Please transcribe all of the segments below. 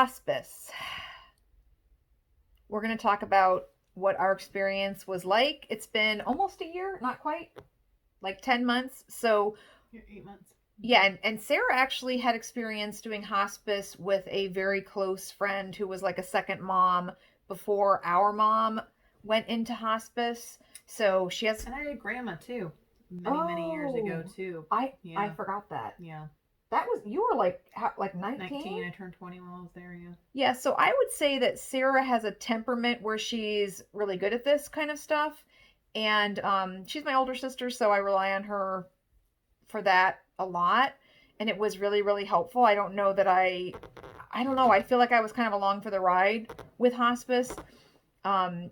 hospice. We're going to talk about what our experience was like. It's been almost a year, not quite, like 10 months. So, Yeah, 8 months. yeah, and Sarah actually had experience doing hospice with a very close friend who was like a second mom before our mom went into hospice. So she has. And I had grandma too, many years ago Oh, too. I Yeah, forgot that. yeah. That was you were like like 19? 19. I turned 20 while I was there. Yeah. Yeah, so I would say that Sarah has a temperament where she's really good at this kind of stuff. And she's my older sister, so I rely on her for that a lot. And it was really, really helpful. I don't know that I don't know. I feel like I was kind of along for the ride with hospice.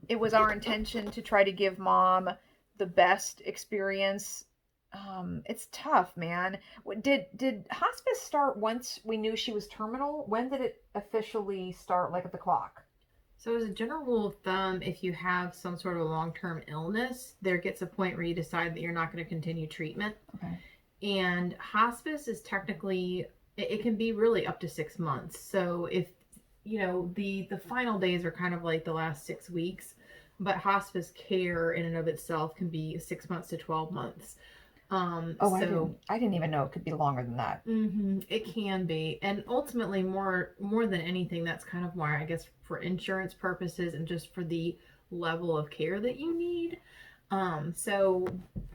It was our intention to try to give mom the best experience. It's tough, man. Did hospice start once we knew she was terminal? When did it officially start, like at the clock? So, as a general rule of thumb, if you have some sort of long term illness, there gets a point where you decide that you're not going to continue treatment. Okay. And hospice is technically, it can be really up to 6 months. So, if the final days are kind of like the last 6 weeks, but hospice care in and of itself can be 6 months to 12 months. Oh, So I didn't even know it could be longer than that. it can be, and ultimately, more than anything, that's kind of why I guess for insurance purposes and just for the level of care that you need. So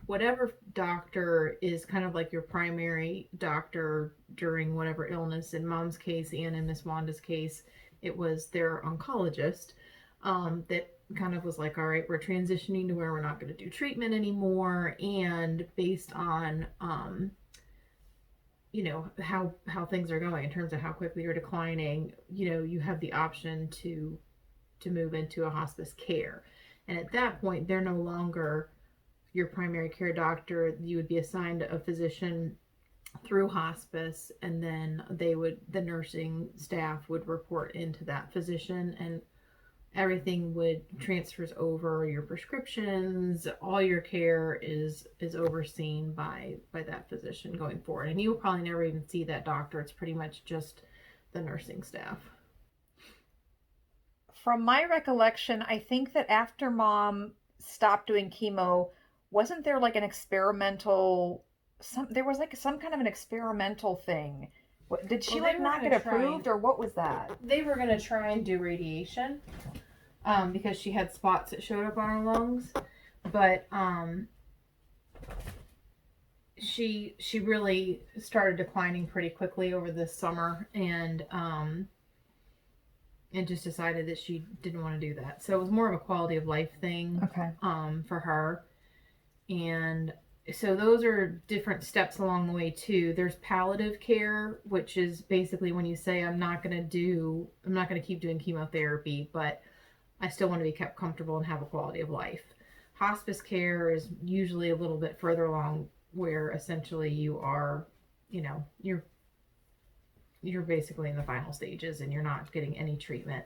whatever doctor is kind of like your primary doctor during whatever illness. In Mom's case and in Miss Wanda's case, it was their oncologist that kind of was like, all right, we're transitioning to where we're not going to do treatment anymore, and based on how things are going in terms of how quickly you're declining, you have the option to move into a hospice care. And at that point, they're no longer your primary care doctor. You would be assigned a physician through hospice, and then the nursing staff would report into that physician, and everything would transfers over. Your prescriptions, all your care is overseen by that physician going forward, and you will probably never even see that doctor. It's pretty much just the nursing staff. From my recollection, I think that after mom stopped doing chemo, wasn't there like an experimental there was like some kind of an experimental thing. Did she Well, they like were not going get to try and approved or what was that? they were going to try and do radiation, because she had spots that showed up on her lungs, but she really started declining pretty quickly over this summer, and just decided that she didn't want to do that. So it was more of a quality of life thing, Okay. for her. And so those are different steps along the way too. There's palliative care, which is basically when you say I'm not going to keep doing chemotherapy, but I still want to be kept comfortable and have a quality of life. Hospice care is usually a little bit further along, where essentially you are, you're basically in the final stages and you're not getting any treatment.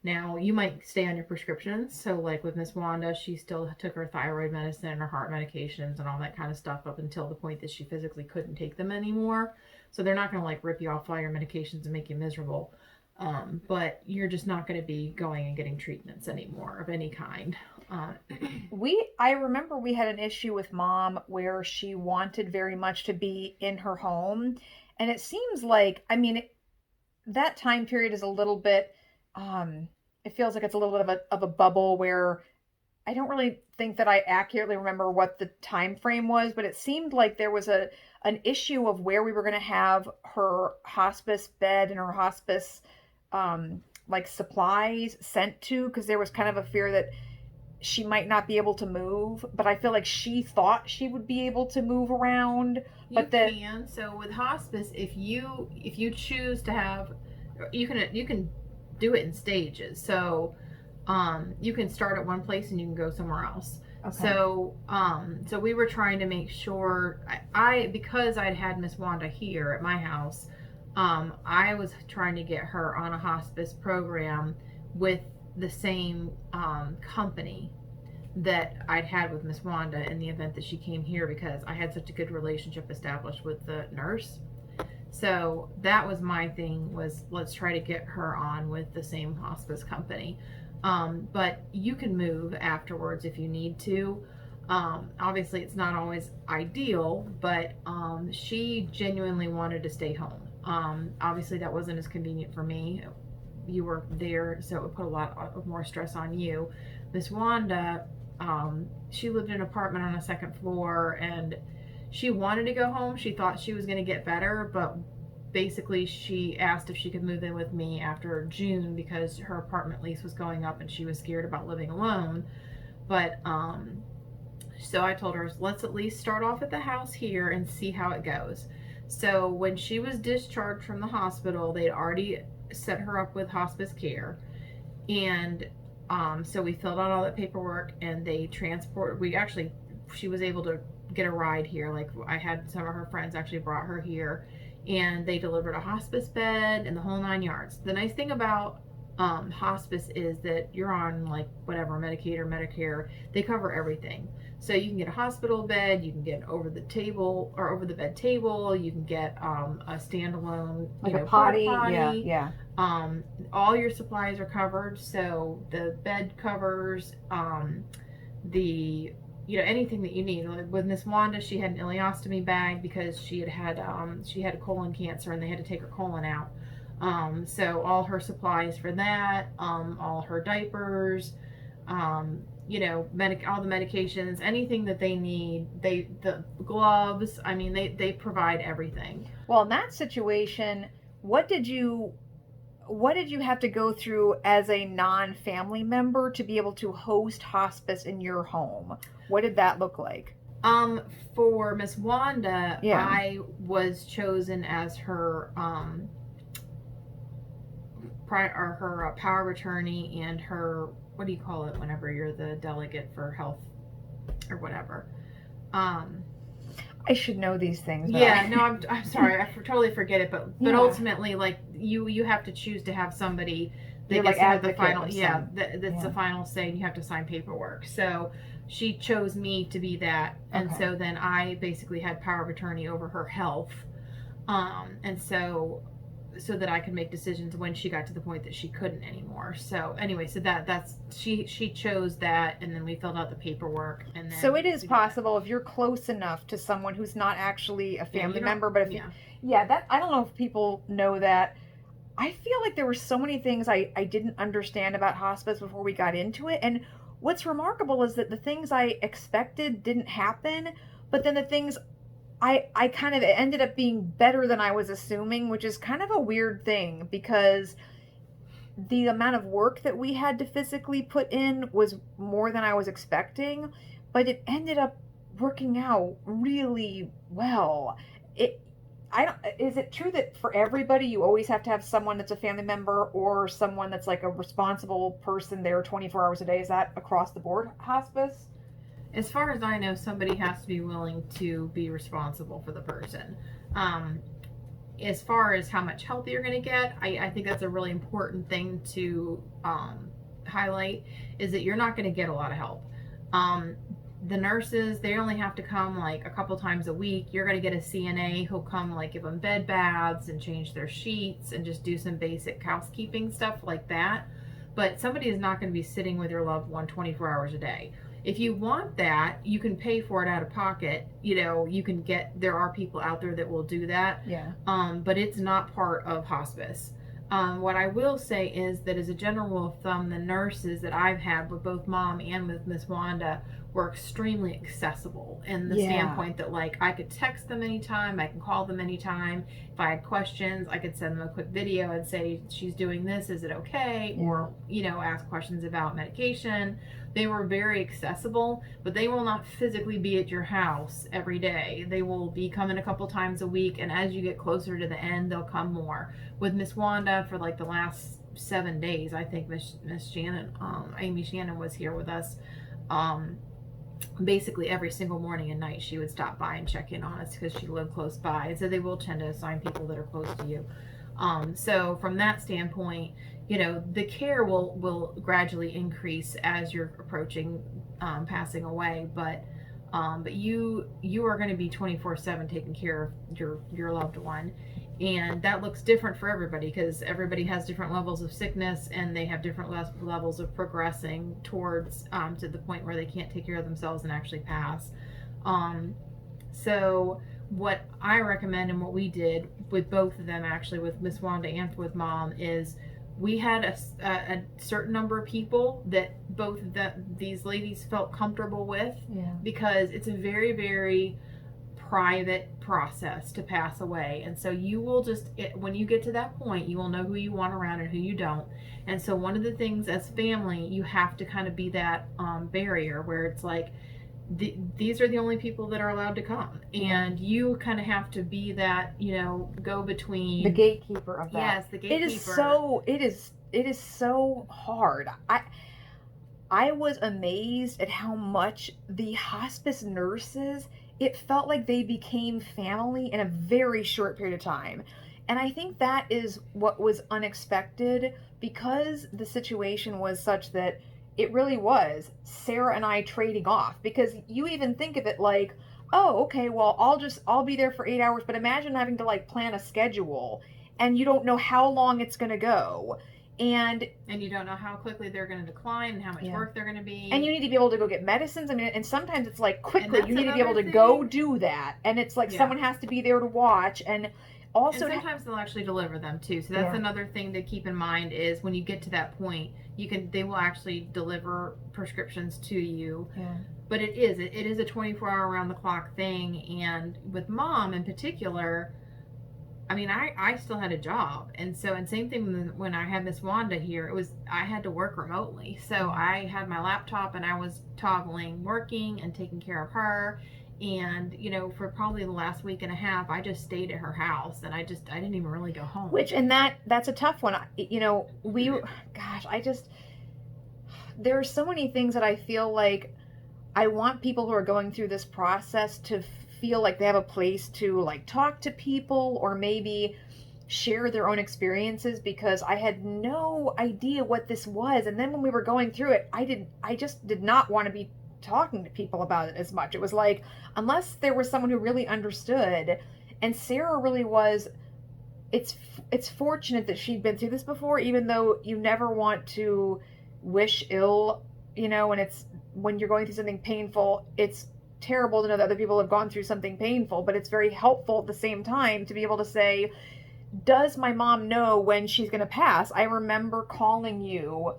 Now, you might stay on your prescriptions. So, like with Miss Wanda, she still took her thyroid medicine and her heart medications and all that kind of stuff up until the point that she physically couldn't take them anymore. So, they're not going to like rip you off all your medications and make you miserable. But you're just not going to be going and getting treatments anymore of any kind. Um, I remember we had an issue with mom where she wanted very much to be in her home. And it seems like, I mean, that time period is a little bit, um, it feels like it's a little bit of a bubble where I don't really think that I accurately remember what the time frame was, but it seemed like there was an issue of where we were going to have her hospice bed and her hospice like supplies sent to, because there was kind of a fear that she might not be able to move, but I feel like she thought she would be able to move around, you but that can. So with hospice, if you choose to have, you can do it in stages. So you can start at one place and you can go somewhere else. okay. So we were trying to make sure, I because I'd had Miss Wanda here at my house, I was trying to get her on a hospice program with the same company that I'd had with Miss Wanda in the event that she came here, because I had such a good relationship established with the nurse. So that was my thing, was let's try to get her on with the same hospice company. But you can move afterwards if you need to. Obviously, it's not always ideal, but she genuinely wanted to stay home. Obviously, that wasn't as convenient for me. You were there, so it would put a lot of more stress on you. Miss Wanda, she lived in an apartment on a second floor, and she wanted to go home. She thought she was going to get better, but basically she asked if she could move in with me after June because her apartment lease was going up and she was scared about living alone. But so I told her, let's at least start off at the house here and see how it goes. So when she was discharged from the hospital, they'd already set her up with hospice care. And so we filled out all that paperwork, and she was able to get a ride here. Like, I had some of her friends actually brought her here, and they delivered a hospice bed and the whole 9 yards. The nice thing about hospice is that you're on, like, whatever, Medicaid or Medicare. They cover everything. So you can get a hospital bed, you can get an over the bed table, you can get a standalone, like a potty. potty. Yeah. All your supplies are covered, so the bed covers, the anything that you need. Like with Miss Wanda, she had an ileostomy bag because she had a colon cancer and they had to take her colon out. So all her supplies for that, all her diapers, all the medications, anything that they need, the gloves. I mean, they provide everything. Well, in that situation, what did you have to go through as a non-family member to be able to host hospice in your home? What did that look like? For Miss Wanda, Yeah. I was chosen as her power of attorney and her, what do you call it whenever you're the delegate for health or whatever. I should know these things. Yeah, no, I'm sorry, I totally forget it, but Yeah. ultimately, like, you have to choose to have somebody that You're gets like to have the advocate final, of yeah, some. that's Yeah. the final say, and you have to sign paperwork. So she chose me to be that, and Okay. so then I basically had power of attorney over her health, and so that I could make decisions when she got to the point that she couldn't anymore. So anyway, so that's she chose that, and then we filled out the paperwork, and then So it is we did that. possible if you're close enough to someone who's not actually a family you member, but if yeah. that, I don't know if people know that. I feel like there were so many things I didn't understand about hospice before we got into it. And what's remarkable is that the things I expected didn't happen, but then the things I kind of, it ended up being better than I was assuming, which is kind of a weird thing because the amount of work that we had to physically put in was more than I was expecting, but it ended up working out really well. It I don't Is it true that for everybody you always have to have someone that's a family member or someone that's like a responsible person there 24 hours a day? Is that across the board hospice? As far as I know, somebody has to be willing to be responsible for the person. Um, as far as how much help you're going to get, I think that's a really important thing to highlight, is that you're not going to get a lot of help. Um, the nurses, they only have to come like a couple times a week. You're going to get a CNA who'll come, like, give them bed baths and change their sheets and just do some basic housekeeping stuff like that. But somebody is not going to be sitting with your loved one 24 hours a day. If you want that, you can pay for it out of pocket. There are people out there that will do that. Yeah. But it's not part of hospice. What I will say is that, as a general rule of thumb, the nurses that I've had with both Mom and with Miss Wanda were extremely accessible in the standpoint that, like, I could text them anytime, I can call them anytime. If I had questions, I could send them a quick video and say, she's doing this, is it okay? Or, ask questions about medication. They were very accessible, but they will not physically be at your house every day. They will be coming a couple times a week, and as you get closer to the end, they'll come more. With Miss Wanda, for like the last 7 days, I think Miss Shannon, Amy Shannon, was here with us. Basically every single morning and night she would stop by and check in on us because she lived close by, and so they will tend to assign people that are close to you. So from that standpoint, the care will gradually increase as you're approaching passing away, but you are going to be 24/7 taking care of your loved one. And that looks different for everybody because everybody has different levels of sickness and they have different levels of progressing towards to the point where they can't take care of themselves and actually pass. Um, so what I recommend and what we did with both of them, actually with Miss Wanda and with Mom, is we had a certain number of people that both these ladies felt comfortable with, Yeah. because it's a very, very private process to pass away. And so you will just, when you get to that point, you will know who you want around and who you don't. And so one of the things as family, you have to kind of be that barrier where it's like, these are the only people that are allowed to come, and you kind of have to be that, go between, the gatekeeper of that. Yes, the gatekeeper. It is so hard. I was amazed at how much the hospice nurses, it felt like they became family in a very short period of time. And I think that is what was unexpected, because the situation was such that it really was Sarah and I trading off. Because you even think of it like, oh, okay, well, I'll be there for 8 hours, but imagine having to like plan a schedule and you don't know how long it's going to go. And you don't know how quickly they're going to decline and how much work they're going to be. And you need to be able to go get medicines. I mean, and sometimes it's like quickly you need to be able to go do that. And it's like someone has to be there to watch. And also, and sometimes they'll actually deliver them too. So that's another thing to keep in mind, is when you get to that point, they will actually deliver prescriptions to you. Yeah. But it is a 24-hour around the clock thing. And with Mom in particular, I mean, I still had a job, and same thing when I had Miss Wanda here. I had to work remotely, so I had my laptop and I was toggling working and taking care of her. And for probably the last week and a half, I just stayed at her house, and I didn't even really go home. That's a tough one. There are so many things that I feel like I want people who are going through this process to feel like they have a place to like talk to people or maybe share their own experiences, because I had no idea what this was. And then when we were going through it, I just did not want to be talking to people about it as much. It was like, unless there was someone who really understood, and Sarah really was. It's fortunate that she'd been through this before, even though you never want to wish ill, and when you're going through something painful, it's terrible to know that other people have gone through something painful, but it's very helpful at the same time to be able to say, does my mom know when she's going to pass? I remember calling you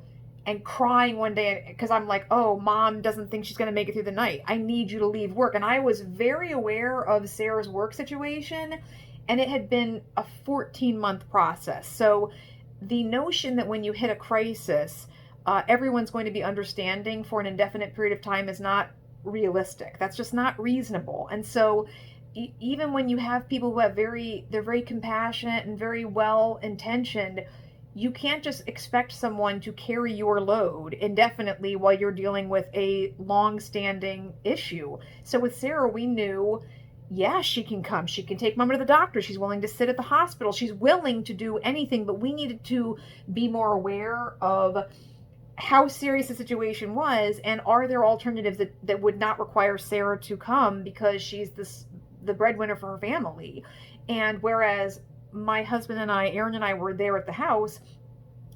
and crying one day because I'm like, oh, Mom doesn't think she's going to make it through the night. I need you to leave work. And I was very aware of Sarah's work situation, and it had been a 14-month process. So the notion that when you hit a crisis, everyone's going to be understanding for an indefinite period of time is not realistic. That's just not reasonable. And so even when you have people who they're very compassionate and very well intentioned, you can't just expect someone to carry your load indefinitely while you're dealing with a long-standing issue. So with Sarah, we knew, yeah, she can come. She can take Mama to the doctor. She's willing to sit at the hospital. She's willing to do anything, but we needed to be more aware of how serious the situation was, and are there alternatives that would not require Sarah to come because she's the breadwinner for her family. And whereas my husband and Aaron and I were there at the house,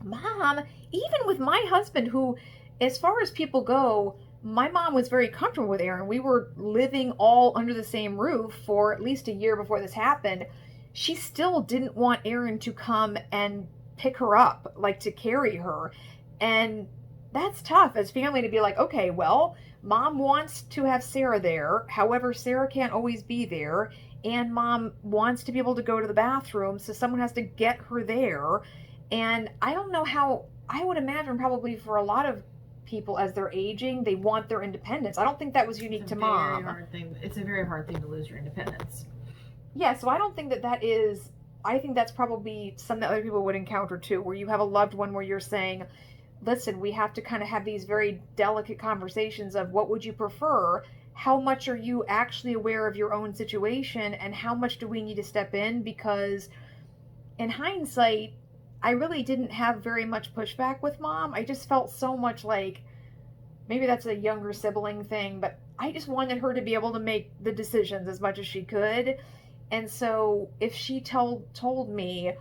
Mom, even with my husband, who, as far as people go, my mom was very comfortable with Aaron. We were living all under the same roof for at least a year before this happened. She still didn't want Aaron to come and pick her up, like to carry her. And that's tough as family to be like, okay, well, Mom wants to have Sarah there. However, Sarah can't always be there. And Mom wants to be able to go to the bathroom, so someone has to get her there. And I don't know how, I would imagine probably for a lot of people as they're aging, they want their independence. I don't think that was unique to Mom. It's a very hard thing to lose your independence. Yeah, so I don't think that is, I think that's probably something that other people would encounter too, where you have a loved one where you're saying, listen, we have to kind of have these very delicate conversations of what would you prefer? How much are you actually aware of your own situation, and how much do we need to step in? Because in hindsight, I really didn't have very much pushback with Mom. I just felt so much like, maybe that's a younger sibling thing, but I just wanted her to be able to make the decisions as much as she could. And so if she told me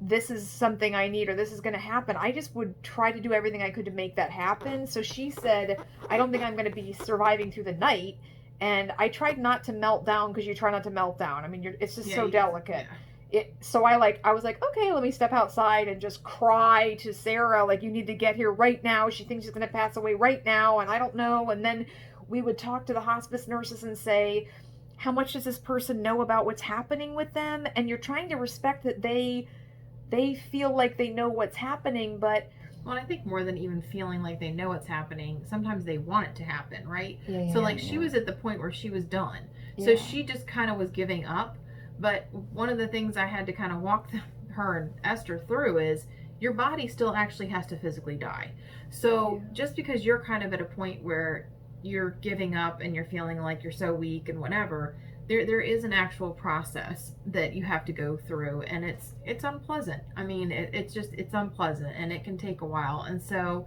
this is something I need or this is going to happen, I just would try to do everything I could to make that happen. So she said, I don't think I'm going to be surviving through the night. And I tried not to melt down because you try not to melt down. I mean, it's just Yeah, so delicate. yeah. So I was like, okay, let me step outside and just cry to Sarah, like, you need to get here right now. She thinks she's going to pass away right now. And I don't know. And then we would talk to the hospice nurses and say, how much does this person know about what's happening with them? And you're trying to respect that they feel like they know what's happening, but Well, I think more than even feeling like they know what's happening, sometimes they want it to happen, right? yeah, So, yeah, like, she yeah, was at the point where she was done. So, yeah, she just kind of was giving up. But one of the things I had to kind of walk her and Esther through is your body still actually has to physically die. So, yeah, just because you're kind of at a point where you're giving up and you're feeling like you're so weak and whatever, there is an actual process that you have to go through, and it's unpleasant. I mean, it's unpleasant, and it can take a while. And so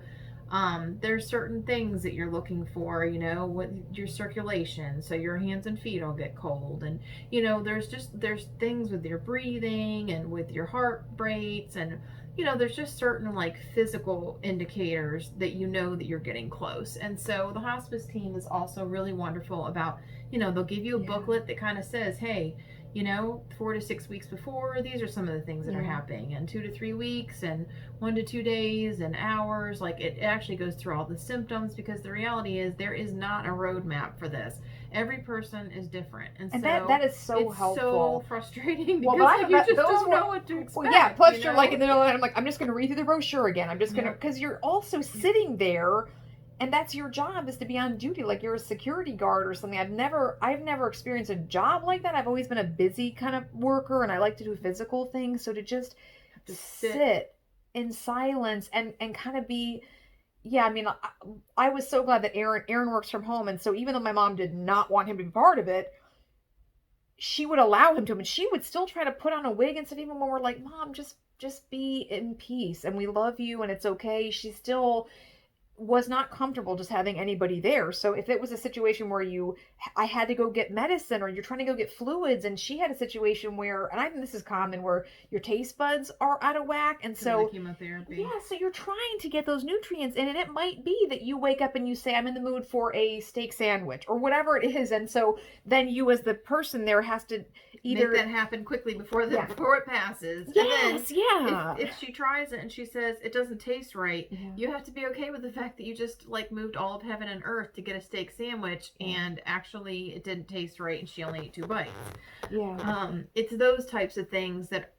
there's certain things that you're looking for, with your circulation, so your hands and feet will get cold. And there's things with your breathing and with your heart rates, and there's just certain like physical indicators that that you're getting close. And so the hospice team is also really wonderful about, they'll give you a yeah, booklet that kind of says, hey, 4 to 6 weeks before, these are some of the things that are yeah. happening, and 2 to 3 weeks, and 1 to 2 days, and hours. Like, it actually goes through all the symptoms, because the reality is there is not a roadmap for this. Every person is different, and And that so is so it's so helpful. frustrating Well, because but like you just those don't were, know what to well, yeah. expect. Plus, you're like in the middle, and I'm like, I'm just going to read through the brochure again. I'm just going to, Yeah. because you're also sitting there, and that's your job, is to be on duty, like you're a security guard or something. I've never experienced a job like that. I've always been a busy kind of worker, and I like to do physical things. So to just Have to sit. sit in silence and kind of be, yeah. I mean, I was so glad that Aaron works from home, and so even though my mom did not want him to be part of it, she would allow him to, and she would still try to put on a wig and stuff, even when we're like, Mom, just be in peace, and we love you, and it's okay. She still was not comfortable just having anybody there. So if it was a situation where I had to go get medicine, or you're trying to go get fluids, and she had a situation where, and I think this is common, where your taste buds are out of whack, and Because of the so chemotherapy. yeah, so you're trying to get those nutrients in, and it might be that you wake up and you say, I'm in the mood for a steak sandwich or whatever it is. And so then you, as the person there, has to Make either, that happen quickly before yeah, before it passes. And then yes, yeah, if she tries it and she says it doesn't taste right, yeah, you have to be okay with the fact that you just like moved all of heaven and earth to get a steak sandwich, yeah, and actually it didn't taste right and she only ate 2 bites. yeah, It's those types of things that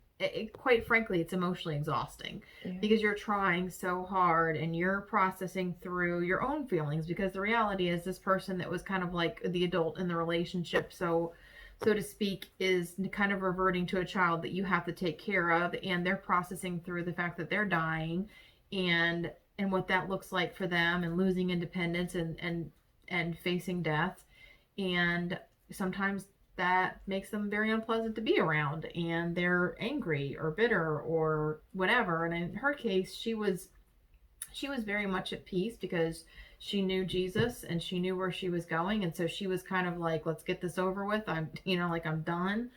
quite frankly, it's emotionally exhausting, yeah, because you're trying so hard and you're processing through your own feelings, because the reality is this person that was kind of like the adult in the relationship, so to speak, is kind of reverting to a child that you have to take care of, and they're processing through the fact that they're dying, and what that looks like for them, and losing independence, and facing death. And sometimes that makes them very unpleasant to be around, and they're angry or bitter or whatever. And in her case, she was very much at peace, because she knew Jesus and she knew where she was going, and so she was kind of like, let's get this over with. I'm done.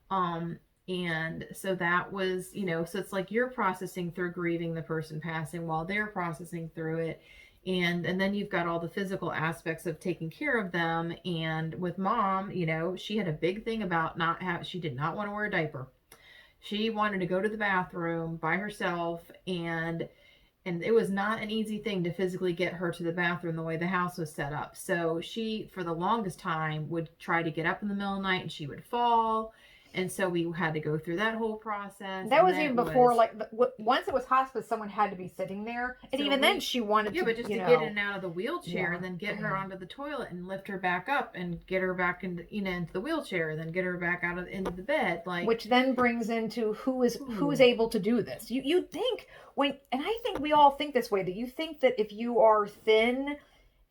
um and so that was, so it's like you're processing through grieving the person passing while they're processing through it. And then you've got all the physical aspects of taking care of them. And with mom, she had a big thing about she did not want to wear a diaper. She wanted to go to the bathroom by herself, and it was not an easy thing to physically get her to the bathroom the way the house was set up. So she, for the longest time, would try to get up in the middle of the night, and she would fall. And so we had to go through that whole process. that And was then even it before, was, like, once it was hospice, someone had to be sitting there, and so even then we, she wanted yeah, to, but just you to get in know, and out of the wheelchair, yeah, and then get her yeah, onto the toilet and lift her back up and get her back into the wheelchair, and then get her back into the bed. Like, which then brings into who is ooh, able to do this. You'd think, when, and I think we all think this way, that you think that if you are thin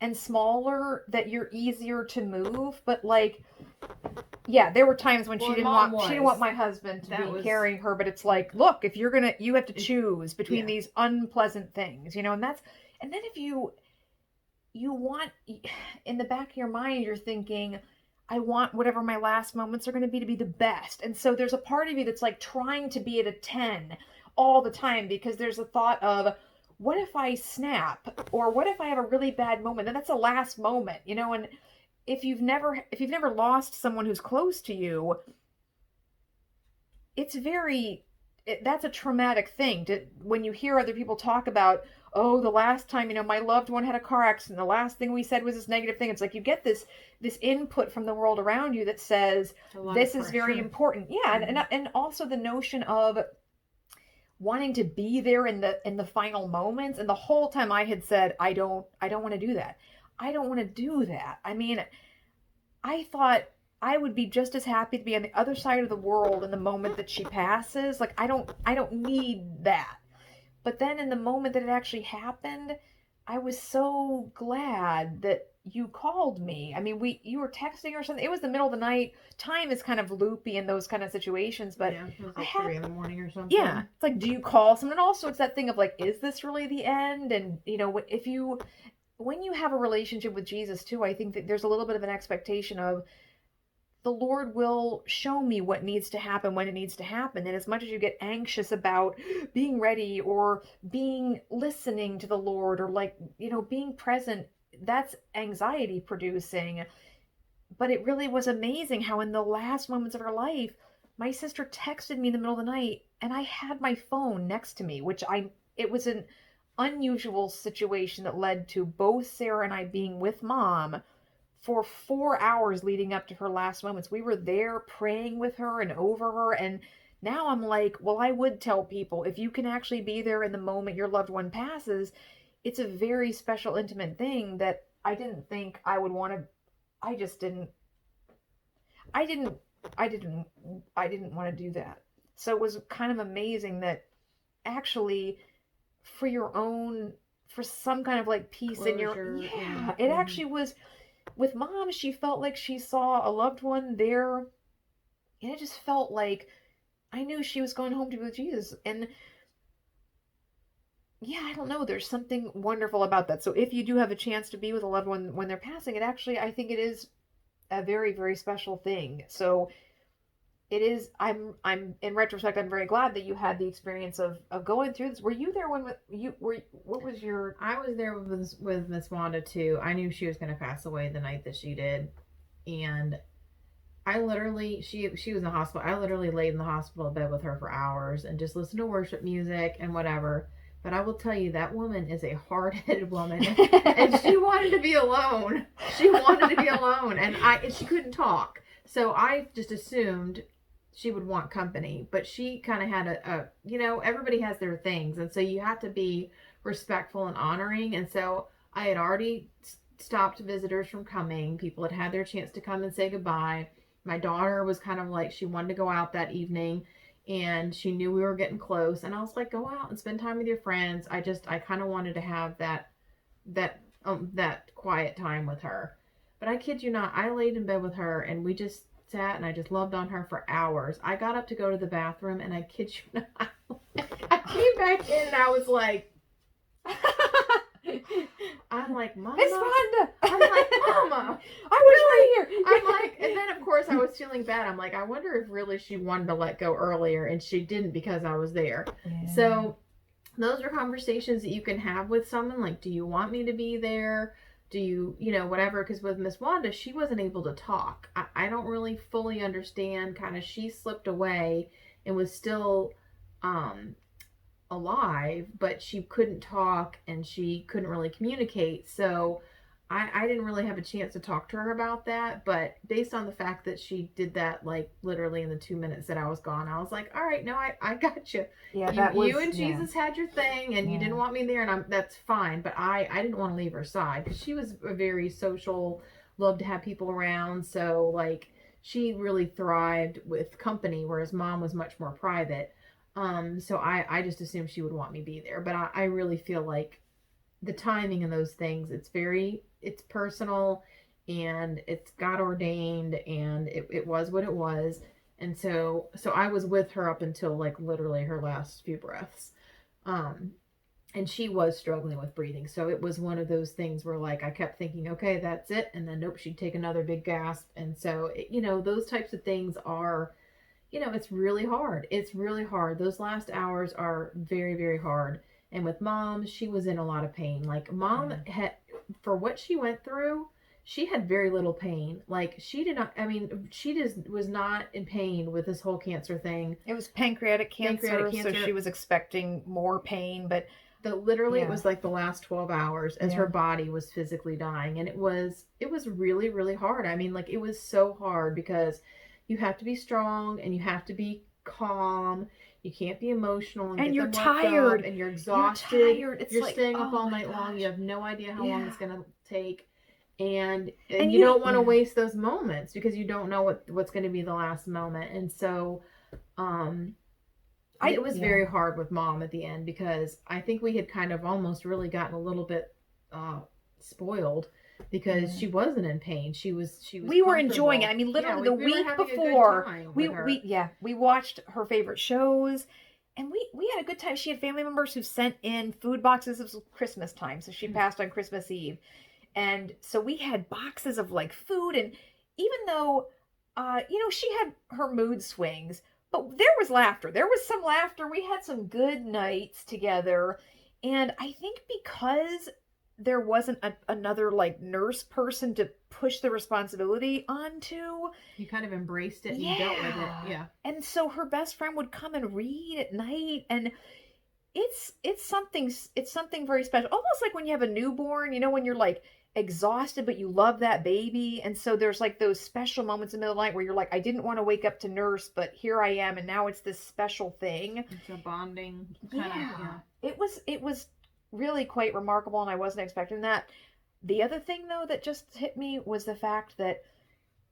and smaller, that you're easier to move, but like, yeah, there were times when well, and mom she didn't want was. my husband to That be was, carrying her, but it's like, look, if you have to it, choose between yeah. these unpleasant things, and that's, and then if you want, in the back of your mind, you're thinking, I want whatever my last moments are going to be the best. And so there's a part of me that's like trying to be at a 10 all the time because there's a thought of, what if I snap, or what if I have a really bad moment? And that's a last moment, you know. And if you've never lost someone who's close to you, it's that's a traumatic thing to when you hear other people talk about, oh, the last time, my loved one had a car accident, the last thing we said was this negative thing. It's like you get this input from the world around you that says A lot of this is very pressure. important. Yeah, Mm-hmm. and also the notion of wanting to be there in the final moments. And the whole time I had said, I don't want to do that. I don't want to do that. I mean, I thought I would be just as happy to be on the other side of the world in the moment that she passes. Like I don't need that. But then in the moment that it actually happened, I was so glad that you called me. I mean, we you were texting or something. It was the middle of the night. Time is kind of loopy in those kind of situations, but Yeah, it was I like had 3 in the morning or yeah, something. it's like, do you call someone? And also it's that thing of like, is this really the end? And if you when you have a relationship with Jesus too, I think that there's a little bit of an expectation of the Lord will show me what needs to happen when it needs to happen. And as much as you get anxious about being ready or being listening to the Lord or like, being present, that's anxiety producing. But it really was amazing how in the last moments of her life, my sister texted me in the middle of the night and I had my phone next to me, which it was an unusual situation that led to both Sarah and I being with mom for 4 hours leading up to her last moments. We were there praying with her and over her. And now I'm like, well, I would tell people, if you can actually be there in the moment your loved one passes, it's a very special, intimate thing that I didn't think I would want to. I just didn't. I didn't. I didn't. I didn't want to do that. So it was kind of amazing that actually, for your own, for some kind of like peace in your, Closure, yeah. yeah, it Mm-hmm. actually was with mom. She felt like she saw a loved one there, and it just felt like I knew she was going home to be with Jesus. And yeah, I don't know, there's something wonderful about that. So if you do have a chance to be with a loved one when they're passing, it actually, I think it is a very, very special thing. So it is. I'm in retrospect, I'm very glad that you had the experience of going through this. Were you there when you were? What was your? I was there with Miss Wanda too. I knew she was going to pass away the night that she did, and I literally she was in the hospital. I literally laid in the hospital bed with her for hours and just listened to worship music and whatever. But I will tell you that woman is a hard-headed woman, and she wanted to be alone. She wanted to be alone, and she couldn't talk. So I just assumed she would want company, but she kind of had everybody has their things, and so you have to be respectful and honoring. And so I had already stopped visitors from coming. People had had their chance to come and say goodbye. My daughter was kind of like she wanted to go out that evening, and she knew we were getting close, and I was like, go out and spend time with your friends. I kind of wanted to have that quiet time with her. But I kid you not, I laid in bed with her and we just sat and I just loved on her for hours. I got up to go to the bathroom and I kid you not, I came back in and I was like, I'm like, Miss Mama. Fonda. I'm like, Mama. I was Really? right here. I'm like, and then of course I was feeling bad. I'm like, I wonder if really she wanted to let go earlier and she didn't because I was there. Yeah. So those are conversations that you can have with someone. Like, do you want me to be there? Do you, whatever? Because with Miss Wanda, she wasn't able to talk. I don't really fully understand. Kind of, she slipped away and was still um, alive, but she couldn't talk and she couldn't really communicate. So I didn't really have a chance to talk to her about that. But based on the fact that she did that, like literally in the 2 minutes that I was gone, I was like, all right, no, I got you. Yeah, You, that was you and yeah. Jesus had your thing, and you Yeah. didn't want me there, and that's fine. But I didn't want to leave her side because she was a very social, loved to have people around. So like she really thrived with company, whereas mom was much more private. So I just assumed she would want me to be there. But I really feel like the timing and those things, it's personal and it's God ordained and it was what it was. And so I was with her up until like literally her last few breaths. Um and she was struggling with breathing. So it was one of those things where like I kept thinking, okay, that's it, and then nope, she'd take another big gasp. And so those types of things are, it's really hard. It's really hard. Those last hours are very, very hard. And with mom, she was in a lot of pain. Like mom Yeah. had, for what she went through, she had very little pain. Like she did not, I mean, she just was not in pain with this whole cancer thing. It was pancreatic Pancreatic cancer, so she cancer, was expecting more pain, but the literally it yeah. was like the last 12 hours as Yeah. her body was physically dying, and it was really, really hard. I mean, like it was so hard because you have to be strong and you have to be calm. You can't be emotional and And get you're them worked up, tired. and you're You're exhausted. tired. It's You're like, staying up oh all my night long. You gosh. have no idea how long Yeah. it's going to take, and And you don't want to yeah. waste those moments because you don't know what's going to be the last moment. And so um it was Yeah. very hard with mom at the end because I think we had kind of almost really gotten a little bit uh, spoiled because Yeah. she wasn't in pain. She was We were enjoying it. comfortable. I mean, Yeah, literally the we were week having a good before, time we with we her. yeah, we watched her favorite shows, and we had a good time. She had family members who sent in food boxes. It was Christmas time, so she passed on Christmas Eve. And so we had boxes of like food, and even though she had her mood swings, but there was laughter. There was some laughter. We had some good nights together. And I think because there wasn't another like nurse person to push the responsibility onto, You kind of embraced it and you dealt with it. yeah. Yeah. And so her best friend would come and read at night, and it's something very special. Almost like when you have a newborn, when you're like exhausted but you love that baby. And so there's like those special moments in the middle of the night where you're like, I didn't want to wake up to nurse, but here I am, and now it's this special thing. It's a bonding kind of, Yeah. yeah. It was really quite remarkable, and I wasn't expecting that. The other thing though that just hit me was the fact that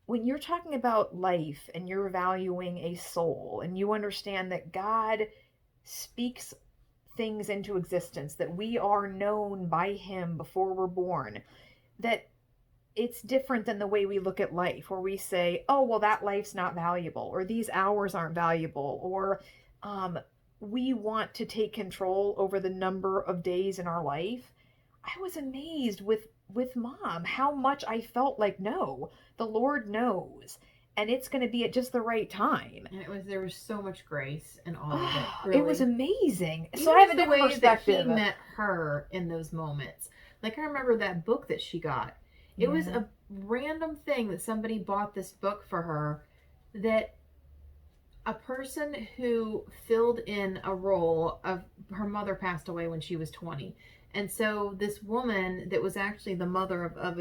when you're talking about life and you're valuing a soul and you understand that God speaks things into existence, that we are known by him before we're born, that it's different than the way we look at life, where we say, oh, well, that life's not valuable, or these hours aren't valuable, or um, we want to take control over the number of days in our life. I was amazed with mom how much I felt like, no, the Lord knows, and it's going to be at just the right time. And there was so much grace in all of it, Oh, it was really. amazing. So Even I have a the different way that he perspective. met her in those moments. Like I remember that book that she got. It was Yeah. a random thing that somebody bought this book for her, that a person who filled in a role of her mother passed away when she was 20. And so this woman that was actually the mother of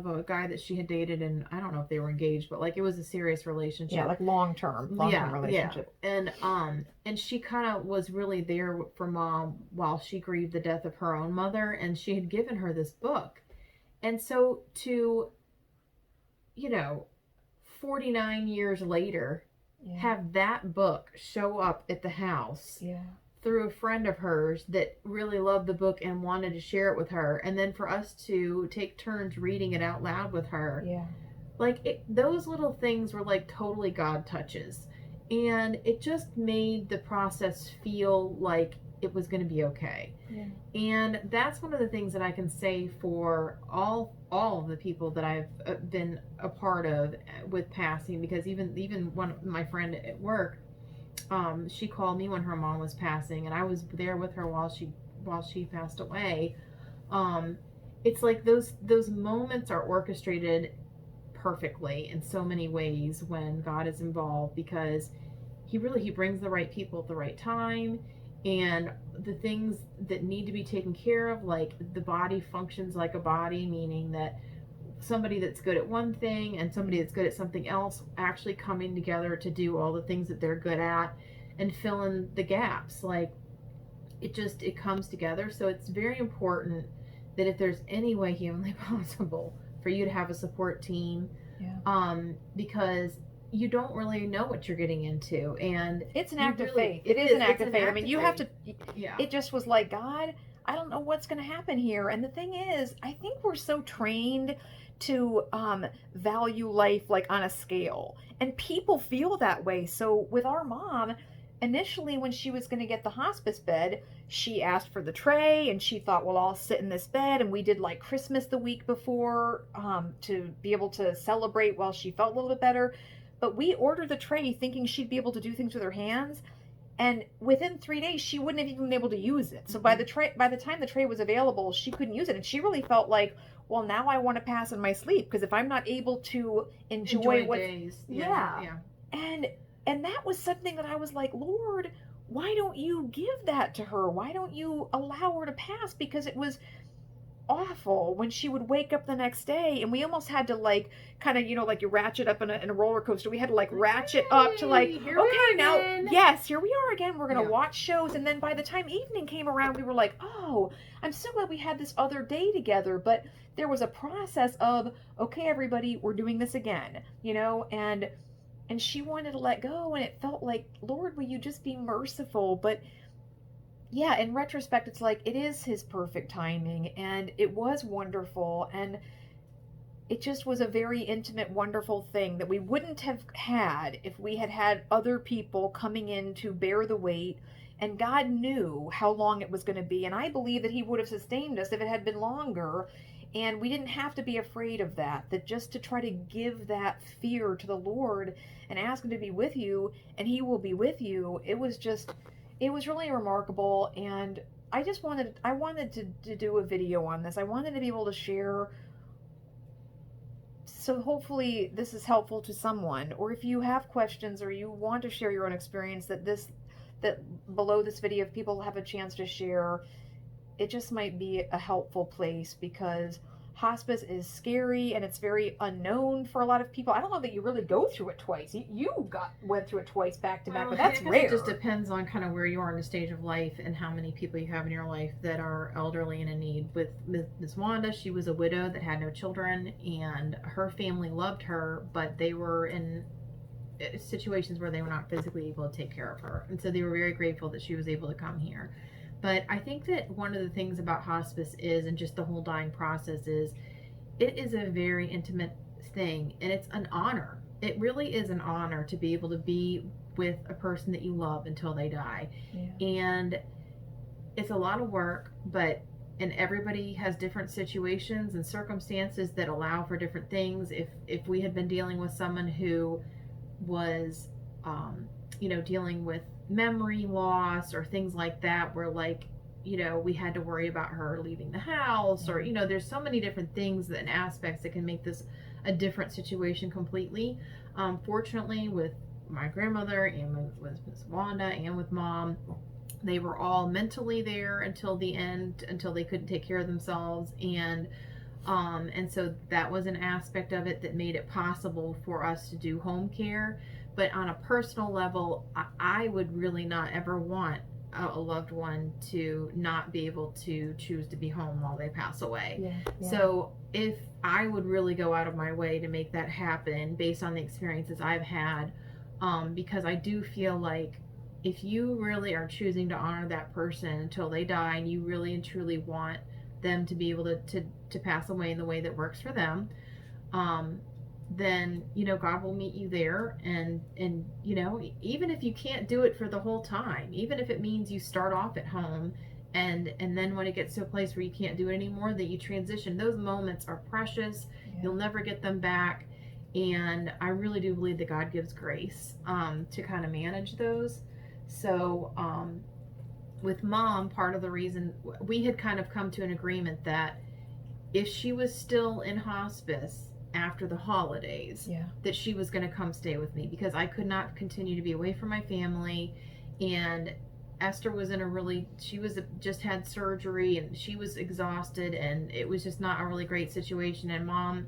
a guy that she had dated, and I don't know if they were engaged, but like it was a serious Yeah, relationship. like long term Yeah, yeah. relationship. And she kind of was really there for mom while she grieved the death of her own mother, and she had given her this book. And so to, you know, 49 years later, Yeah. have that book show up at the house Yeah. through a friend of hers that really loved the book and wanted to share it with her, and then for us to take turns reading it out loud with her. Yeah. Like those little things were like totally God touches, and it just made the process feel like it was going to be okay. Yeah. And that's one of the things that I can say for all of the people that I've been a part of with passing, because even one my friend at work, she called me when her mom was passing, and I was there with her while she passed away. um it's like those moments are orchestrated perfectly in so many ways when God is involved, because he brings the right people at the right time, and the things that need to be taken care of, like the body functions like a body, meaning that somebody that's good at one thing and somebody that's good at something else actually coming together to do all the things that they're good at and fill in the gaps. Like it comes together. So it's very important that if there's any way humanly possible for you to have a support team, Yeah. because you don't really know what you're getting into, and It's an you act of really faith. It is an act it's of faith. I mean, you have to. yeah. It just was like, God, I don't know what's going to happen here. And the thing is, I think we're so trained to value life like on a scale, and people feel that way. So with our mom, initially when she was going to get the hospice bed, she asked for the tray and she thought, well, I'll sit in this bed. And we did like Christmas the week before, to be able to celebrate while she felt a little bit better. But we ordered the tray thinking she'd be able to do things with her hands. And within 3 days, she wouldn't have even been able to use it. So Mm-hmm. by the time the tray was available, she couldn't use it. And she really felt like, well, now I want to pass in my sleep because if I'm not able to enjoy Enjoy what's, days. Yeah, yeah. yeah. And that was something that I was like, Lord, why don't you give that to her? Why don't you allow her to pass? Because it was awful when she would wake up the next day and we almost had to like kind of, like you ratchet up in a roller coaster. We had to like ratchet up to like, Hey, here we okay, are now, again. yes, here we are again. We're going to Yeah. watch shows. And then by the time evening came around, we were like, oh, I'm so glad we had this other day together. But there was a process of, okay, everybody, we're doing this again, and she wanted to let go, and it felt like, Lord, will you just be merciful? But yeah, in retrospect, it's like it is his perfect timing, and it was wonderful, and it just was a very intimate, wonderful thing that we wouldn't have had if we had had other people coming in to bear the weight. And God knew how long it was going to be, and I believe that he would have sustained us if it had been longer. And we didn't have to be afraid of that just to try to give that fear to the Lord and ask him to be with you, and he will be with you. It was really remarkable. And I wanted to do a video on this. I wanted to be able to share, so hopefully this is helpful to someone. Or if you have questions or you want to share your own experience, that below this video, if people have a chance to share, it just might be a helpful place, because hospice is scary and it's very unknown for a lot of people. I don't know that you really go through it twice. You went through it twice back to back, Well, but I that's guess it just rare. depends on kind of where you are in the stage of life and how many people you have in your life that are elderly and in need. With Miss Wanda, she was a widow that had no children, and her family loved her, but they were in situations where they were not physically able to take care of her. And so they were very grateful that she was able to come here. But I think that one of the things about hospice is, and just the whole dying process is, it is a very intimate thing, and it's an honor. It really is an honor to be able to be with a person that you love until they die. Yeah. And it's a lot of work, but and everybody has different situations and circumstances that allow for different things. If we had been dealing with someone who was dealing with memory loss or things like that, where like we had to worry about her leaving the house, or there's so many different things and aspects that can make this a different situation completely. Fortunately, with my grandmother and with Miss Wanda and with Mom, they were all mentally there until the end, until they couldn't take care of themselves. And so that was an aspect of it that made it possible for us to do home care. But on a personal level, I would really not ever want a loved one to not be able to choose to be home while they pass away. Yeah, yeah. So if I would really go out of my way to make that happen based on the experiences I've had, because I do feel like if you really are choosing to honor that person until they die, and you really and truly want them to be able to pass away in the way that works for them, then God will meet you there. And even if you can't do it for the whole time, even if it means you start off at home, and then when it gets to a place where you can't do it anymore, that you transition. Those moments are precious. Yeah. You'll never get them back. And I really do believe that God gives grace to kind of manage those. So with Mom, part of the reason we had kind of come to an agreement that if she was still in hospice after the holidays, Yeah. that she was going to come stay with me, because I could not continue to be away from my family. And Esther was she was just had surgery, and she was exhausted, and it was just not a really great situation. And Mom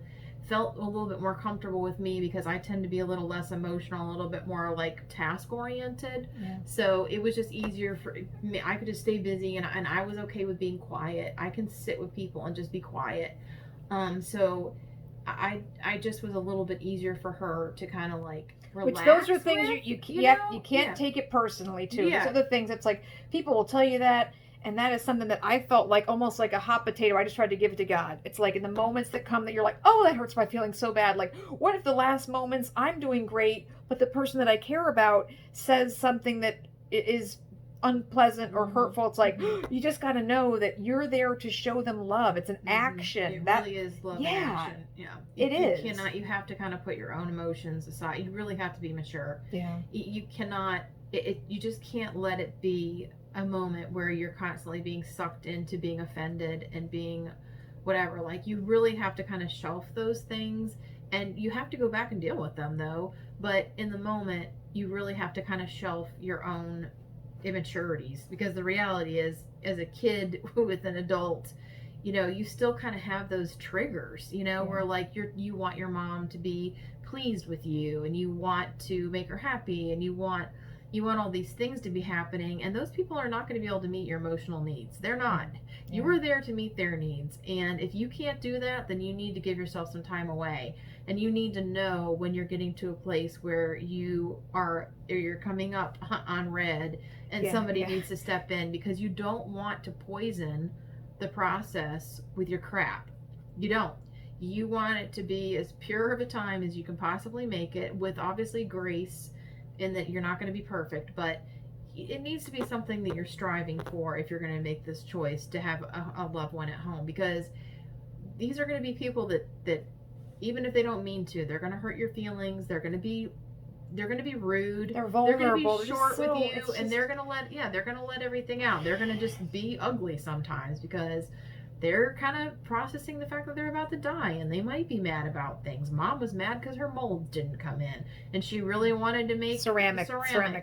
felt a little bit more comfortable with me because I tend to be a little less emotional, a little bit more like task oriented. Yeah. So it was just easier for me. I could just stay busy, and I was okay with being quiet. I can sit with people and just be quiet. So I just was a little bit easier for her to kind of like relax. Which those are things with, you can't yeah. take it personally too. Yeah. Those are the things that's like people will tell you that, and that is something that I felt like almost like a hot potato. I just tried to give it to God. It's like in the moments that come that you're like, oh, that hurts my feelings so bad. Like, what if the last moments I'm doing great, but the person that I care about says something that is unpleasant or Mm-hmm. hurtful. It's like Mm-hmm. you just got to know that you're there to show them love. It's an action It that, really is love in yeah, action. Yeah, it you is. cannot. You have to kind of put your own emotions aside. You really have to be mature. Yeah. You cannot. You just can't let it be a moment where you're constantly being sucked into being offended and being whatever. Like you really have to kind of shelf those things, and you have to go back and deal with them though. But in the moment, you really have to kind of shelf your own immaturities, because the reality is, as a kid with an adult, you still kind of have those triggers, Yeah. where like you want your mom to be pleased with you, and you want to make her happy, and you want all these things to be happening, and those people are not going to be able to meet your emotional needs. They're not. You Yeah. were there to meet their needs, and if you can't do that, then you need to give yourself some time away, and you need to know when you're getting to a place where you're coming up on red, and Yeah. somebody Yeah. needs to step in, because you don't want to poison the process with your crap. You don't. You want it to be as pure of a time as you can possibly make it, with obviously grace, in that you're not going to be perfect, but it needs to be something that you're striving for if you're going to make this choice to have a loved one at home, because these are going to be people that even if they don't mean to, they're going to hurt your feelings. They're going to be rude. They're They're going to vulnerable. be They're short with you, it's and just, they're going to let everything out. They're going to just be ugly sometimes, because they're kind of processing the fact that they're about to die, and they might be mad about things. Mom was mad because her molds didn't come in, and she really wanted to make ceramic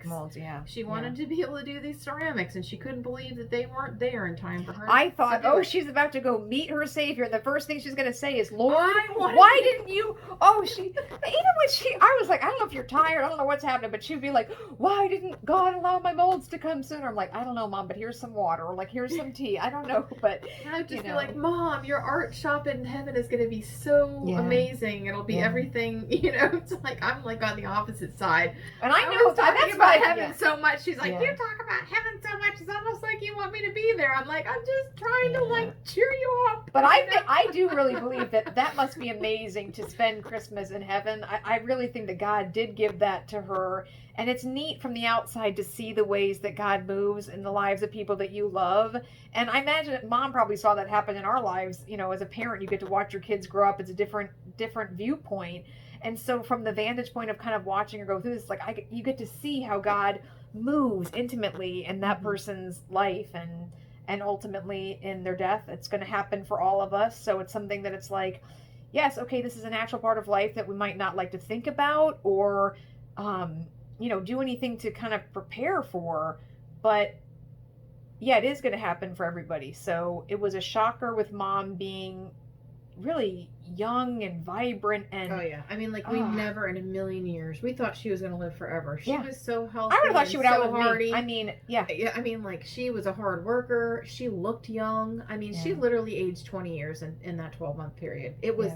molds. Yeah. She Yeah. wanted to be able to do these ceramics, and she couldn't believe that they weren't there in time for her. I thought, to do oh, it. she's about to go meet her savior, and the first thing she's gonna say is, "Lord, wanted why to- didn't you?" Oh, even when I was like, I don't know if you're tired, I don't know what's happening, but she'd be like, "Why didn't God allow my molds to come sooner?" I'm like, I don't know, Mom, but here's some water, or like here's some tea. I don't know, but I'd just be know. like, Mom, your art shop in heaven is going to be so Yeah. amazing. It'll be Yeah. everything, It's like I'm like on the opposite side. And I know was talking that's about why, heaven so much. She's like, Yeah. you talk about heaven so much. It's almost like you want me to be there. I'm like, I'm just trying to Yeah. like cheer you up. But I do really believe that must be amazing to spend Christmas in heaven. I really think that God did give that to her. And it's neat from the outside to see the ways that God moves in the lives of people that you love. And I imagine that Mom probably saw that happen in our lives. As a parent, you get to watch your kids grow up. It's a different viewpoint. And so from the vantage point of kind of watching her go through this, like you get to see how God moves intimately in that person's life, and ultimately in their death. It's going to happen for all of us. So it's something that it's like, yes, okay, this is a natural part of life that we might not like to think about, or do anything to kind of prepare for. But yeah, it is going to happen for everybody. So it was a shocker with Mom being really young and vibrant, and oh yeah, I mean, like we never in a million years, we thought she was going to live forever. She was so healthy. I would have thought she would so outlive hardy. me. I mean, yeah. I mean, like she was a hard worker. She looked young. I mean, she literally aged 20 years in that 12-month period. It was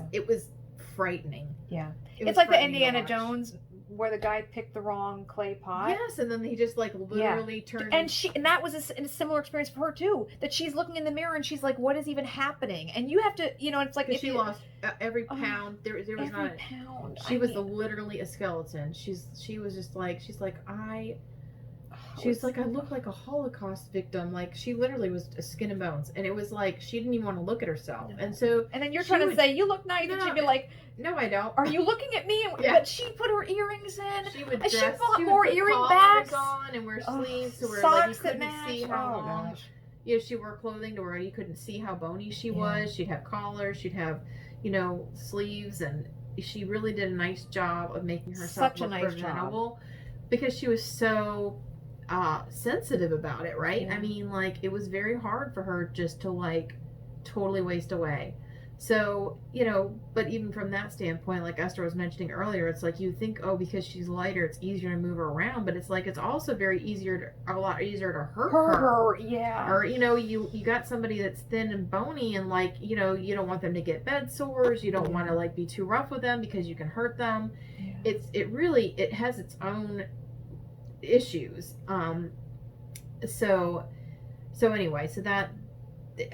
frightening. Yeah, it's like the Indiana Jones, where the guy picked the wrong clay pot. Yes, and then he just like literally turned. And that was a similar experience for her too. That she's looking in the mirror and she's like, "What is even happening?" And you have to, it's like if she lost every pound. There was every not. Pound. She was literally a skeleton. She was just like She's like, I look like a Holocaust victim. Like, she literally was a skin and bones. And it was like, she didn't even want to look at herself. No. And then you're trying to say, you look nice. No, and she'd be like, no, I don't. Are you looking at me? Yeah. But she put her earrings in. She would dress. She bought more earring backs on and wear sleeves to where socks like, you couldn't that see how long. Gosh. She wore clothing to where you couldn't see how bony she was. She'd have collars. She'd have, sleeves. And she really did a nice job of making herself look presentable. Because she was so sensitive about it, right? I mean, like, it was very hard for her just to like totally waste away. So, but even from that standpoint, like Esther was mentioning earlier, it's like you think, oh, because she's lighter, it's easier to move her around, but it's like it's also a lot easier to hurt her. Yeah. Or you got somebody that's thin and bony, and like you don't want them to get bed sores. You don't want to like be too rough with them because you can hurt them. Yeah. It has its own issues. So anyway, so that,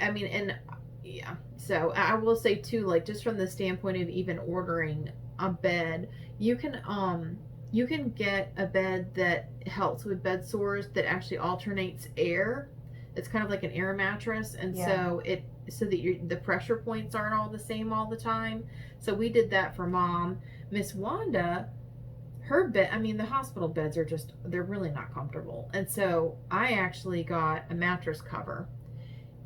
I mean, and yeah, so I will say too, like just from the standpoint of even ordering a bed, you can you can get a bed that helps with bed sores that actually alternates air. It's kind of like an air mattress, and Yeah. so that the pressure points aren't all the same all the time. So we did that for mom. Miss Wanda, her bed, I mean, the hospital beds are just, they're really not comfortable. And so I actually got a mattress cover.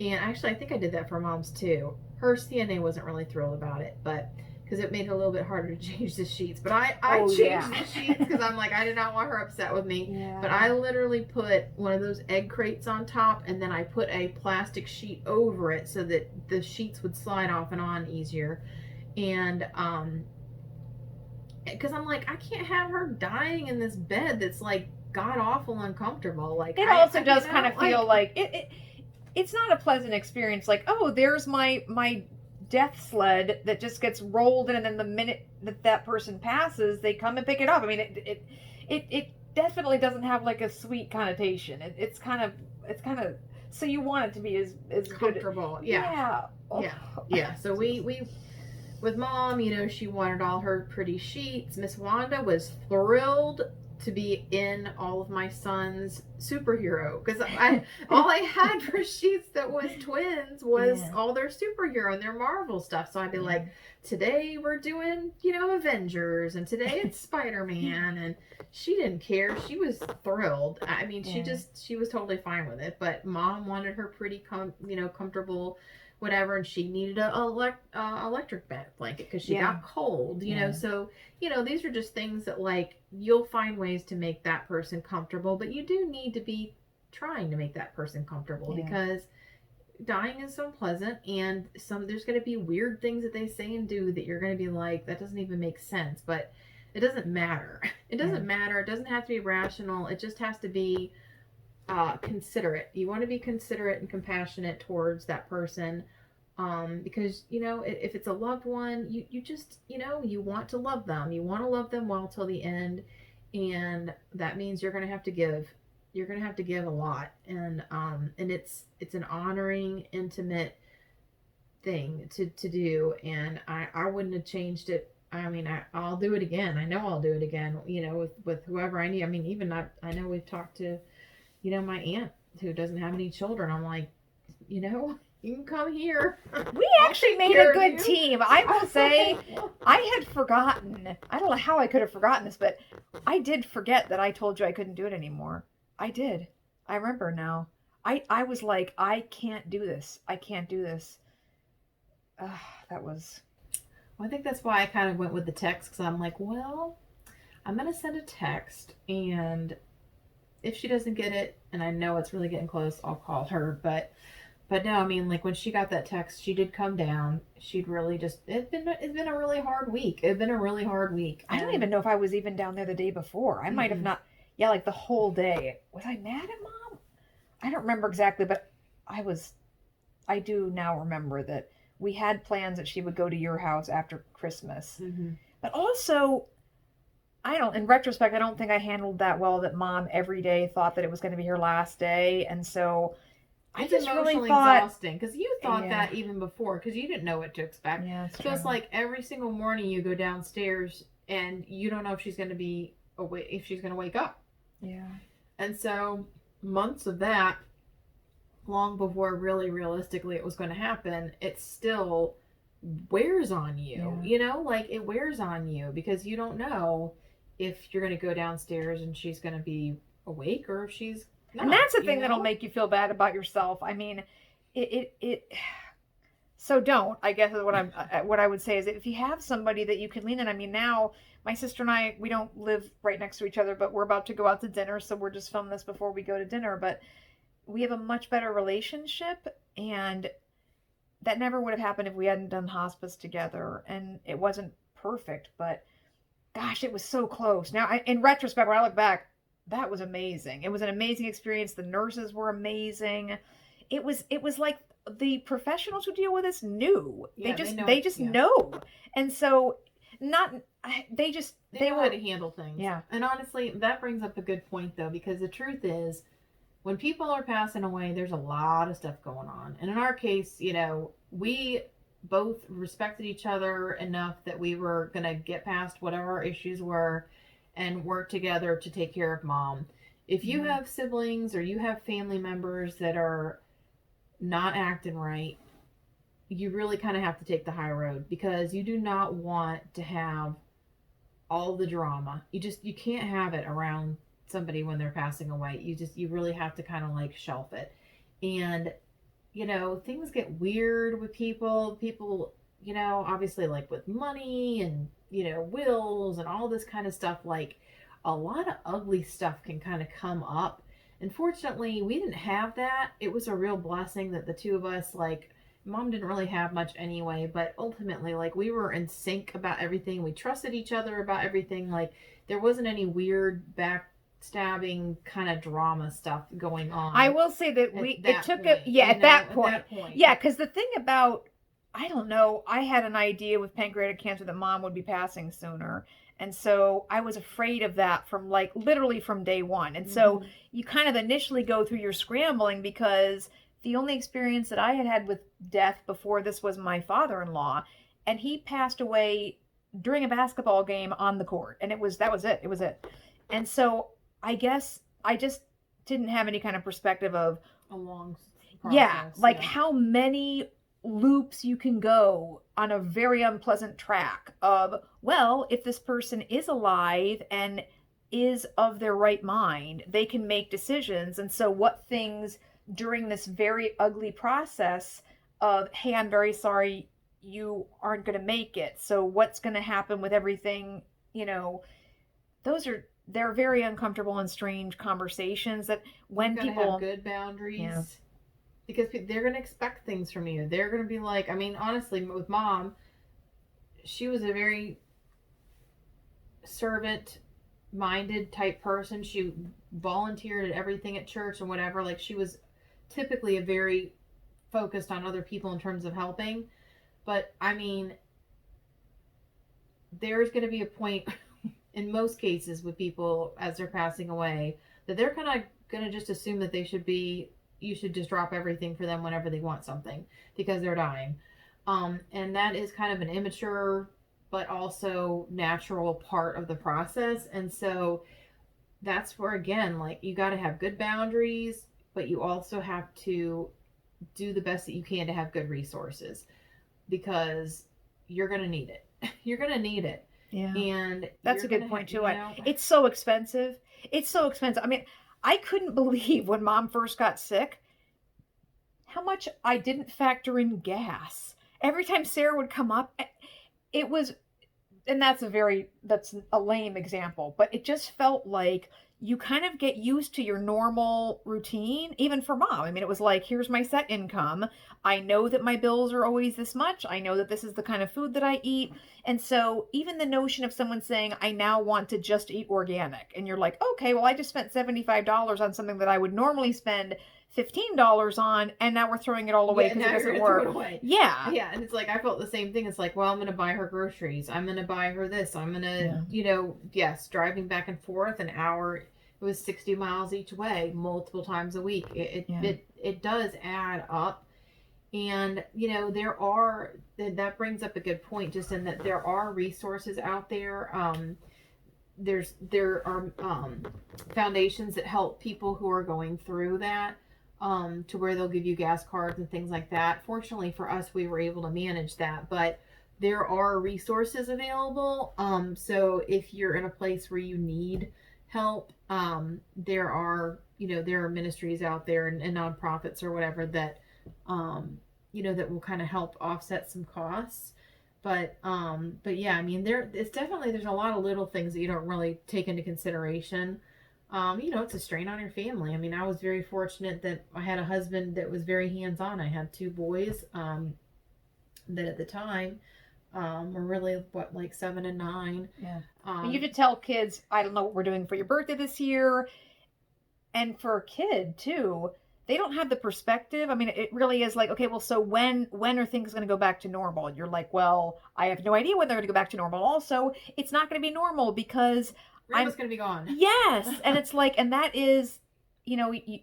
And actually, I think I did that for mom's too. Her CNA wasn't really thrilled about it, but because it made it a little bit harder to change the sheets. But I Oh changed yeah. the sheets because I'm like, I did not want her upset with me. But Yeah. I literally put one of those egg crates on top, and then I put a plastic sheet over it so that the sheets would slide off and on easier. And because I'm like, I can't have her dying in this bed that's like god awful uncomfortable. Like It also you does kind know, of feel like like it's not a pleasant experience. Like, oh, there's my death sled that just gets rolled in, and then the minute that that person passes, they come and pick it up. I mean, it definitely doesn't have like a sweet connotation. It's kind of so you want it to be as good. comfortable. Yeah, Yeah. Oh, yeah, yeah. So we with mom, she wanted all her pretty sheets. Miss Wanda was thrilled to be in all of my son's superhero because I all I had for sheets that was twins was yeah. all their superhero and their Marvel stuff. So I'd be like, today we're doing Avengers, and today it's Spider-Man, and she didn't care. She was thrilled. I mean, Yeah. she was totally fine with it. But mom wanted her pretty comfortable whatever, and she needed a electric blanket because she Yeah. got cold, Yeah. so these are just things that, like, you'll find ways to make that person comfortable, but you do need to be trying to make that person comfortable Yeah. because dying is so unpleasant, and there's going to be weird things that they say and do that you're going to be like, that doesn't even make sense. But it doesn't matter. It Yeah. doesn't matter. It doesn't have to be rational. It just has to be considerate. You want to be considerate and compassionate towards that person, because if it's a loved one, you just you want to love them. You want to love them well till the end, and that means you're going to have to give. You're going to have to give a lot, and it's an honoring, intimate thing to do, and I wouldn't have changed it. I mean, I'll do it again. I know I'll do it again. With whoever I need. I mean, even I know we've talked to my aunt who doesn't have any children. I'm like, you can come here. We I'll actually take made care a of good you. team. I will say, I had forgotten. I don't know how I could have forgotten this, but I did forget that I told you I couldn't do it anymore. I did. I remember now. I was like, I can't do this. I can't do this. Uh, that was. Well, I think that's why I kind of went with the text, because I'm like, well, I'm gonna send a text, and if she doesn't get it, and I know it's really getting close, I'll call her. But no, I mean, like, when she got that text, she did come down. She'd really just it's been a really hard week. It's been a really hard week, I don't and even know if I was even down there the day before. I might have mm-mm. not. Yeah, like the whole day. Was I mad at mom? I don't remember exactly, but I was. I do now remember that we had plans that she would go to your house after Christmas. Mm-hmm. But also, I don't, in retrospect, I don't think I handled that well that mom every day thought that it was going to be her last day. And so I It's just really emotionally thought, exhausting because you thought yeah, that even before, because you didn't know what to expect. yeah, it's So true. it's like every single morning you go downstairs and you don't know if she's going to be awake, if she's going to wake up. Yeah, And so months of that, long before really realistically it was going to happen, it still wears on you. yeah. Like, it wears on you because you don't know if you're going to go downstairs and she's going to be awake or if she's And not, that's the thing that'll make you feel bad about yourself. I mean, it so don't, I guess is what I would say is if you have somebody that you can lean on. I mean, now my sister and I, we don't live right next to each other, but we're about to go out to dinner, so we're just filming this before we go to dinner. But we have a much better relationship, and that never would have happened if we hadn't done hospice together. And it wasn't perfect, but gosh, it was so close. Now, in retrospect, when I look back, that was amazing. It was an amazing experience. The nurses were amazing. It was like the professionals who deal with this knew. They Yeah, they just know they it. just Yeah. know. And so not They they know how were to handle things. yeah. And honestly, that brings up a good point, though, because the truth is, when people are passing away, there's a lot of stuff going on. And in our case, we both respected each other enough that we were going to get past whatever our issues were. and work together to take care of mom. If you Mhm. have siblings or you have family members that are not acting right, you really kind of have to take the high road, because you do not want to have all the drama. You can't have it around somebody when they're passing away. You really have to kind of like shelf it. And things get weird with people. People, obviously, like with money and, wills and all this kind of stuff, like a lot of ugly stuff can kind of come up. Unfortunately, we didn't have that. It was a real blessing that the two of us, like, mom didn't really have much anyway, but ultimately, like, we were in sync about everything. We trusted each other about everything. Like, there wasn't any weird backstabbing kind of drama stuff going I on will say that at it that took a, point, yeah, at that at point. that point. Yeah, because the thing about, I don't know, I had an idea with pancreatic cancer that mom would be passing sooner. And so I was afraid of that from like literally from day one. And so Mm-hmm. you kind of initially go through your scrambling because the only experience that I had had with death before this was my father in law. And he passed away during a basketball game on the court. And that was it. It was it. And so I guess I just didn't have any kind of perspective of, A long yeah, process, like yeah. how many loops you can go on a very unpleasant track of, well, if this person is alive and is of their right mind, they can make decisions. And so, what things during this very ugly process of, hey, I'm very sorry you aren't going to make it. So, what's going to happen with everything? You know, they're very uncomfortable and strange conversations that You've when got to have people, good yeah. boundaries, because they're going to expect things from you. They're going to be like, I mean, honestly, with mom, she was a very servant minded type person. She volunteered at everything at church and whatever. Like, she was typically a very focused on other people in terms of helping. But I mean, there's going to be a point in most cases with people as they're passing away that they're kind of going to just assume that you should just drop everything for them whenever they want something because they're dying. And that is kind of an immature but also natural part of the process. And so that's where, again, like, you got to have good boundaries, but you also have to do the best that you can to have good resources, because you're going to need it. You're going to need it. Yeah. And That's you're a going good to point have, too. It's so expensive. It's so expensive. I mean, I couldn't believe when mom first got sick how much I didn't factor in gas. Every time Sarah would come up, it was, and that's a lame example, but it just felt like you kind of get used to your normal routine, even for mom. I mean, it was like, here's my set income. I know that my bills are always this much. I know that this is the kind of food that I eat. And so even the notion of someone saying, I now want to just eat organic, and you're like, okay, well, I just spent $75 on something that I would normally spend $15 on, and now we're throwing it all away yeah, and because it now you're doesn't going to throw it work. away. Yeah. Yeah, and it's like, I felt the same thing. It's like, well, I'm going to buy her groceries. I'm going to buy her this. I'm going to, Yeah. yes, driving back and forth an hour. It was 60 miles each way, multiple times a week. Yeah. It does add up. And, that brings up a good point, just in that there are resources out there. There are foundations that help people who are going through that, to where they'll give you gas cards and things like that. Fortunately for us, we were able to manage that, but there are resources available. So if you're in a place where you need help, there are ministries out there, and nonprofits or whatever that, that will kind of help offset some costs. But yeah, I mean, there's a lot of little things that you don't really take into consideration. It's a strain on your family. I mean, I was very fortunate that I had a husband that was very hands on. I had two boys, that at the time, were really, what, like 7 and 9. Yeah. And you Um, could tell kids, I don't know what we're doing for your birthday this year. And for a kid too, they don't have the perspective. I mean, it really is like, okay, well, so when are things going to go back to normal? And you're like, well, I have no idea when they're going to go back to normal. Also, it's not going to be normal because Grandma's I'm, gonna be gone. yes. And it's like, and that is,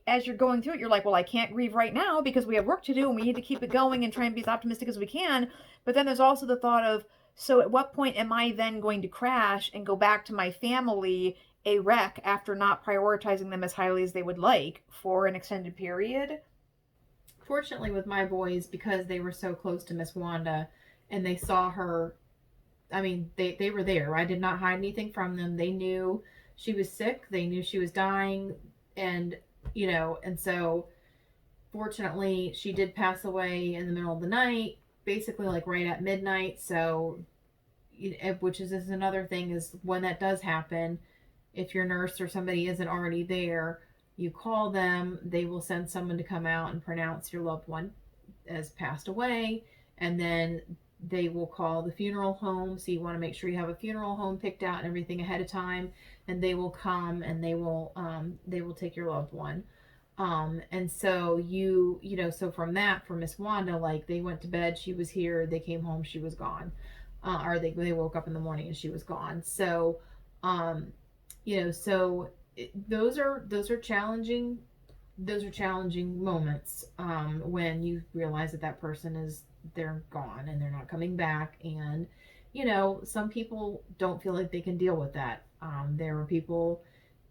as you're going through it, you're like, well, I can't grieve right now because we have work to do and we need to keep it going and try and be as optimistic as we can. But then there's also the thought of, So at what point am I then going to crash and go back to my family a wreck after not prioritizing them as highly as they would like for an extended period? Fortunately, with my boys, because they were so close to Miss Wanda and they saw her, I mean, they were there. I did not hide anything from them. They knew she was sick, they knew she was dying, and, and so fortunately, she did pass away in the middle of the night, basically like right at midnight. So, which is another thing is when that does happen, if your nurse or somebody isn't already there, you call them, they will send someone to come out and pronounce your loved one as passed away, and then they will call the funeral home. So you want to make sure you have a funeral home picked out and everything ahead of time, and they will come and they will take your loved one. And so so from that, for Miss Wanda, like they went to bed, she was here, they came home, she was gone. Or they woke up in the morning and she was gone. So, um, those are challenging moments when you realize that that person is they're gone and they're not coming back, and some people don't feel like they can deal with that. There were people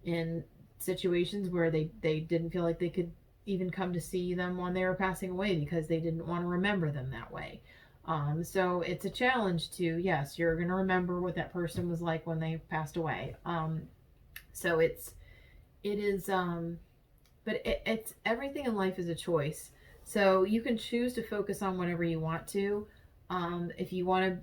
in situations where they didn't feel like they could even come to see them when they were passing away because they didn't want to remember them that way. So it's a challenge to, yes, you're going to remember what that person was like when they passed away. So it is, but it's everything in life is a choice. So you can choose to focus on whatever you want to. If you want to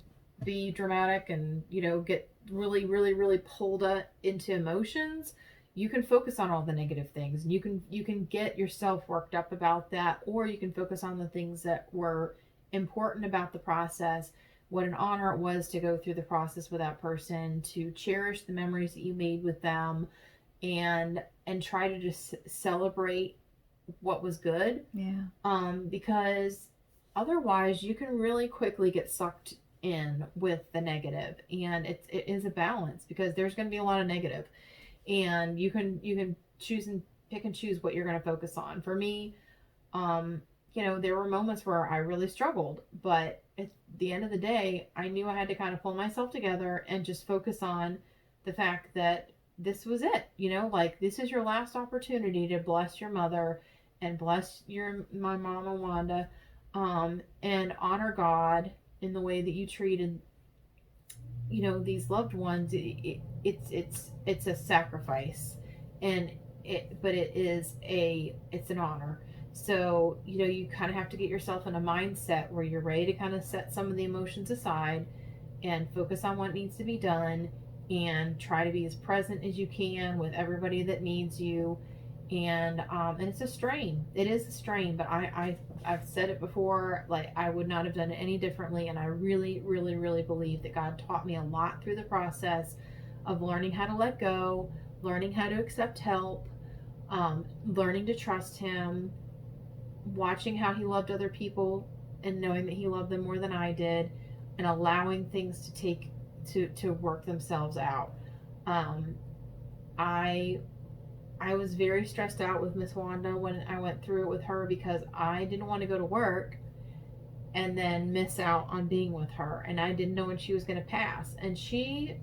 be dramatic and, get really, really, really pulled into emotions, you can focus on all the negative things, and you can get yourself worked up about that, or you can focus on the things that were important about the process, what an honor it was to go through the process with that person, to cherish the memories that you made with them, and try to just celebrate what was good. Yeah. Because otherwise you can really quickly get sucked in with the negative, and it is a balance because there's going to be a lot of negative, and you can choose and pick and choose what you're going to focus on. For me, there were moments where I really struggled, but at the end of the day, I knew I had to kind of pull myself together and just focus on the fact that this was it. Like this is your last opportunity to bless your mother and bless my mama Wanda, and honor God in the way that you treated these loved ones. It's a sacrifice, and it's an honor. So you kind of have to get yourself in a mindset where you're ready to kind of set some of the emotions aside and focus on what needs to be done, and try to be as present as you can with everybody that needs you. And it's a strain. It is a strain, but I've said it before, like I would not have done it any differently, and I really, really, really believe that God taught me a lot through the process of learning how to let go, learning how to accept help, learning to trust Him, watching how He loved other people and knowing that He loved them more than I did, and allowing things to work themselves out. Um, I I was very stressed out with Miss Wanda when I went through it with her because I didn't want to go to work and then miss out on being with her, and I didn't know when she was going to pass. And she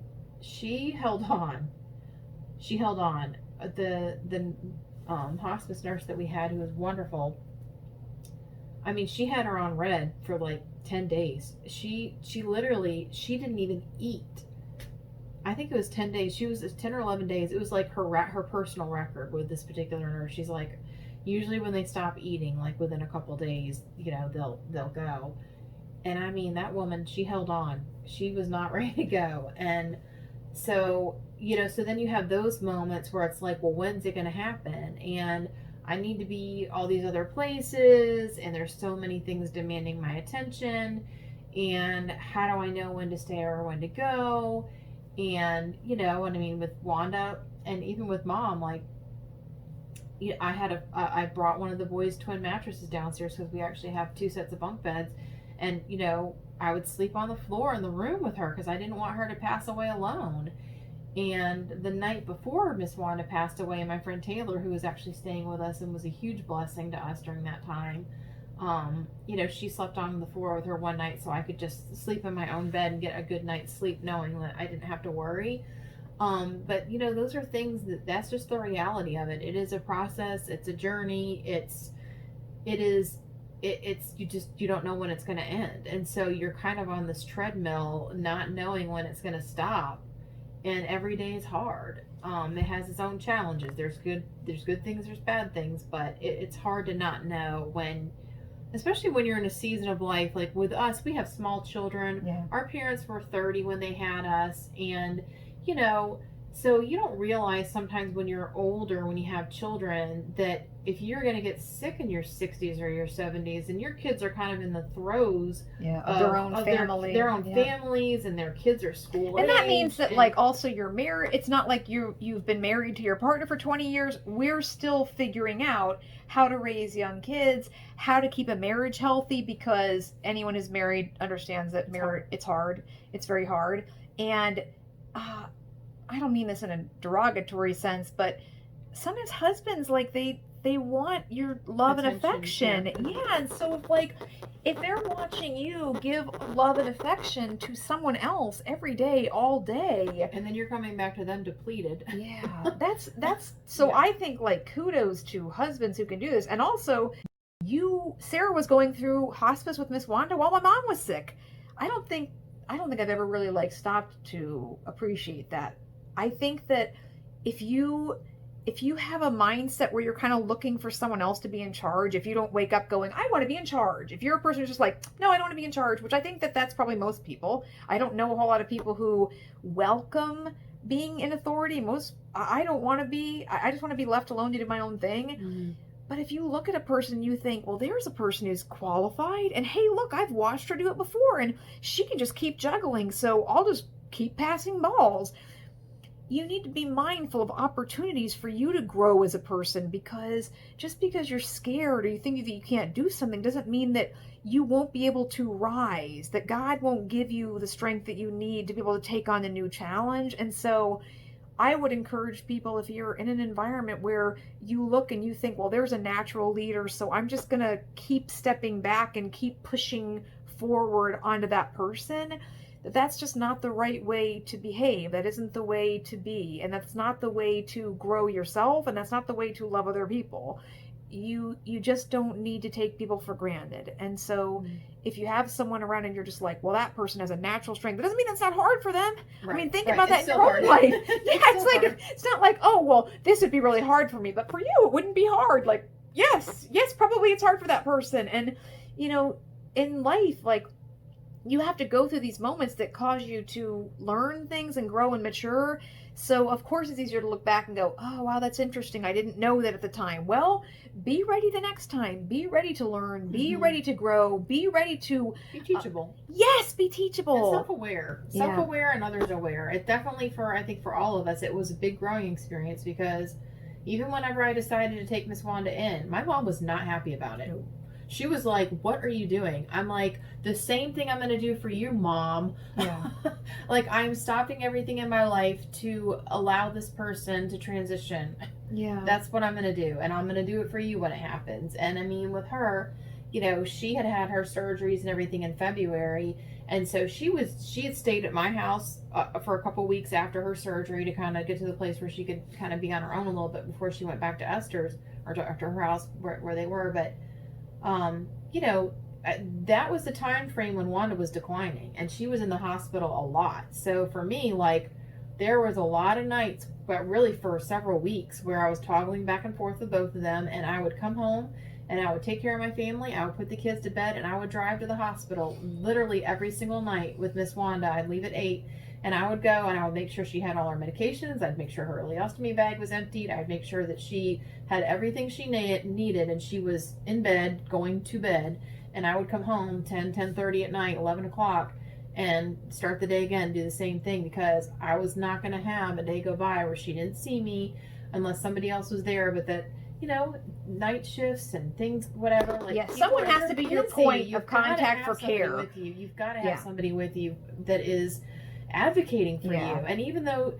held on. She held on. The hospice nurse that we had, who was wonderful. I mean, she had her on red for like 10 days. She didn't even eat. I think it was 10 days. She was 10 or 11 days. It was like her personal record with this particular nurse. She's like, usually when they stop eating, like within a couple days, they'll go. And I mean, that woman, she held on. She was not ready to go. And so so then you have those moments where it's like, well, when's it going to happen? And I need to be all these other places, and there's so many things demanding my attention. And how do I know when to stay or when to go? And and I mean, with Wanda and even with Mom, like, I brought one of the boys' twin mattresses downstairs because we actually have two sets of bunk beds, and I would sleep on the floor in the room with her because I didn't want her to pass away alone. And the night before Miss Wanda passed away, my friend Taylor, who was actually staying with us and was a huge blessing to us during that time, She slept on the floor with her one night so I could just sleep in my own bed and get a good night's sleep knowing that I didn't have to worry. But those are things that's just the reality of it. It is a process, it's a journey, it is it's you don't know when it's going to end. And so you're kind of on this treadmill not knowing when it's going to stop. And every day is hard. It has its own challenges. There's good things, there's bad things, but it's hard to not know when, especially when you're in a season of life. Like with us, we have small children. Yeah. Our parents were 30 when they had us, and you know so you don't realize sometimes when you're older, when you have children, that if you're going to get sick in your 60s or your 70s, and your kids are kind of in the throes Of their own family, their own families, and their kids are school and age, that means that like also you're married. It's not like you've been married to your partner for 20 years. We're still figuring out how to raise young kids, how to keep a marriage healthy, because anyone who's married understands that marriage, it's hard. It's very hard. And I don't mean this in a derogatory sense, but sometimes husbands, like they want your love and affection. Yeah. And so if they're watching you give love and affection to someone else every day, all day, and then you're coming back to them depleted. Yeah. That's so yeah. I think like kudos to husbands who can do this. And also Sarah was going through hospice with Miss Wanda while my mom was sick. I don't think I've ever really stopped to appreciate that. I think that if you have a mindset where you're kind of looking for someone else to be in charge, if you don't wake up going, I want to be in charge. If you're a person who's just like, no, I don't want to be in charge, which I think that's probably most people. I don't know a whole lot of people who welcome being in authority. I don't want to be. I just want to be left alone to do my own thing. Mm-hmm. But if you look at a person, you think, well, there's a person who's qualified, and hey, look, I've watched her do it before, and she can just keep juggling, so I'll just keep passing balls. You need to be mindful of opportunities for you to grow as a person, because just because you're scared or you think that you can't do something doesn't mean that you won't be able to rise, that God won't give you the strength that you need to be able to take on a new challenge. And so I would encourage people, if you're in an environment where you look and you think, well, there's a natural leader, so I'm just going to keep stepping back and keep pushing forward onto that person, that's just not the right way to behave. That isn't the way to be. And that's not the way to grow yourself. And that's not the way to love other people. You just don't need to take people for granted. And so if you have someone around and you're just like, well, that person has a natural strength, that doesn't mean it's not hard for them. Right. I mean, think about that in your own life. It's not like, oh, well, this would be really hard for me, but for you, it wouldn't be hard. Like, yes, probably it's hard for that person. And, in life, you have to go through these moments that cause you to learn things and grow and mature. So of course it's easier to look back and go, oh, wow, that's interesting. I didn't know that at the time. Well, be ready the next time. Be ready to learn. Be ready to grow. Be ready to be teachable. Yes, be teachable. And self-aware. Self-aware and others aware. It definitely, I think for all of us, it was a big growing experience, because even whenever I decided to take Miss Wanda in, my mom was not happy about it. No. She was like, what are you doing? I'm like, the same thing I'm going to do for you, Mom. Yeah. I'm stopping everything in my life to allow this person to transition. Yeah. That's what I'm going to do. And I'm going to do it for you when it happens. And I mean, with her, she had her surgeries and everything in February. And so she had stayed at my house for a couple weeks after her surgery to kind of get to the place where she could kind of be on her own a little bit before she went back to Esther's or to her house where they were. But that was the time frame when Wanda was declining, and she was in the hospital a lot. So for me, there was a lot of nights, but really for several weeks, where I was toggling back and forth with both of them, and I would come home and I would take care of my family. I would put the kids to bed, and I would drive to the hospital literally every single night with Miss Wanda. I'd leave at 8, and I would go and I would make sure she had all her medications. I'd make sure her ileostomy bag was emptied. I'd make sure that she had everything she needed, and she was in bed, going to bed. And I would come home 10:30 at night, 11 o'clock, and start the day again, do the same thing, because I was not going to have a day go by where she didn't see me unless somebody else was there. But that, night shifts and things, whatever. Someone has to be your point of contact for care. With you. You've got to have somebody with you that is advocating for you. And even though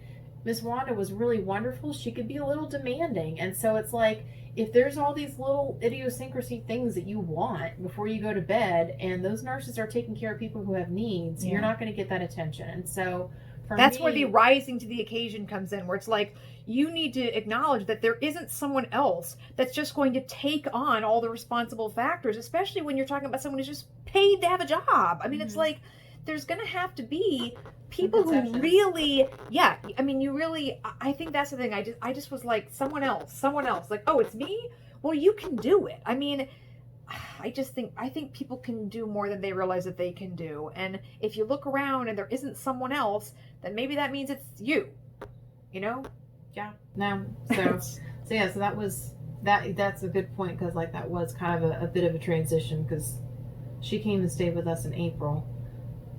Miss Wanda was really wonderful, she could be a little demanding. And so it's like, if there's all these little idiosyncrasy things that you want before you go to bed, and those nurses are taking care of people who have needs, you're not going to get that attention. And so for That's me, where the rising to the occasion comes in, where it's like you need to acknowledge that there isn't someone else that's just going to take on all the responsible factors, especially when you're talking about someone who's just paid to have a job. I mean, it's like there's going to have to be people who really, yeah, I mean, you really, I think that's the thing. I just was like, someone else, like, oh, it's me. Well, you can do it. I mean, I think people can do more than they realize that they can do. And if you look around and there isn't someone else, then maybe that means it's you. You know? Yeah. No. So that was that's a good point, because like that was kind of a bit of a transition, because she came and stayed with us in April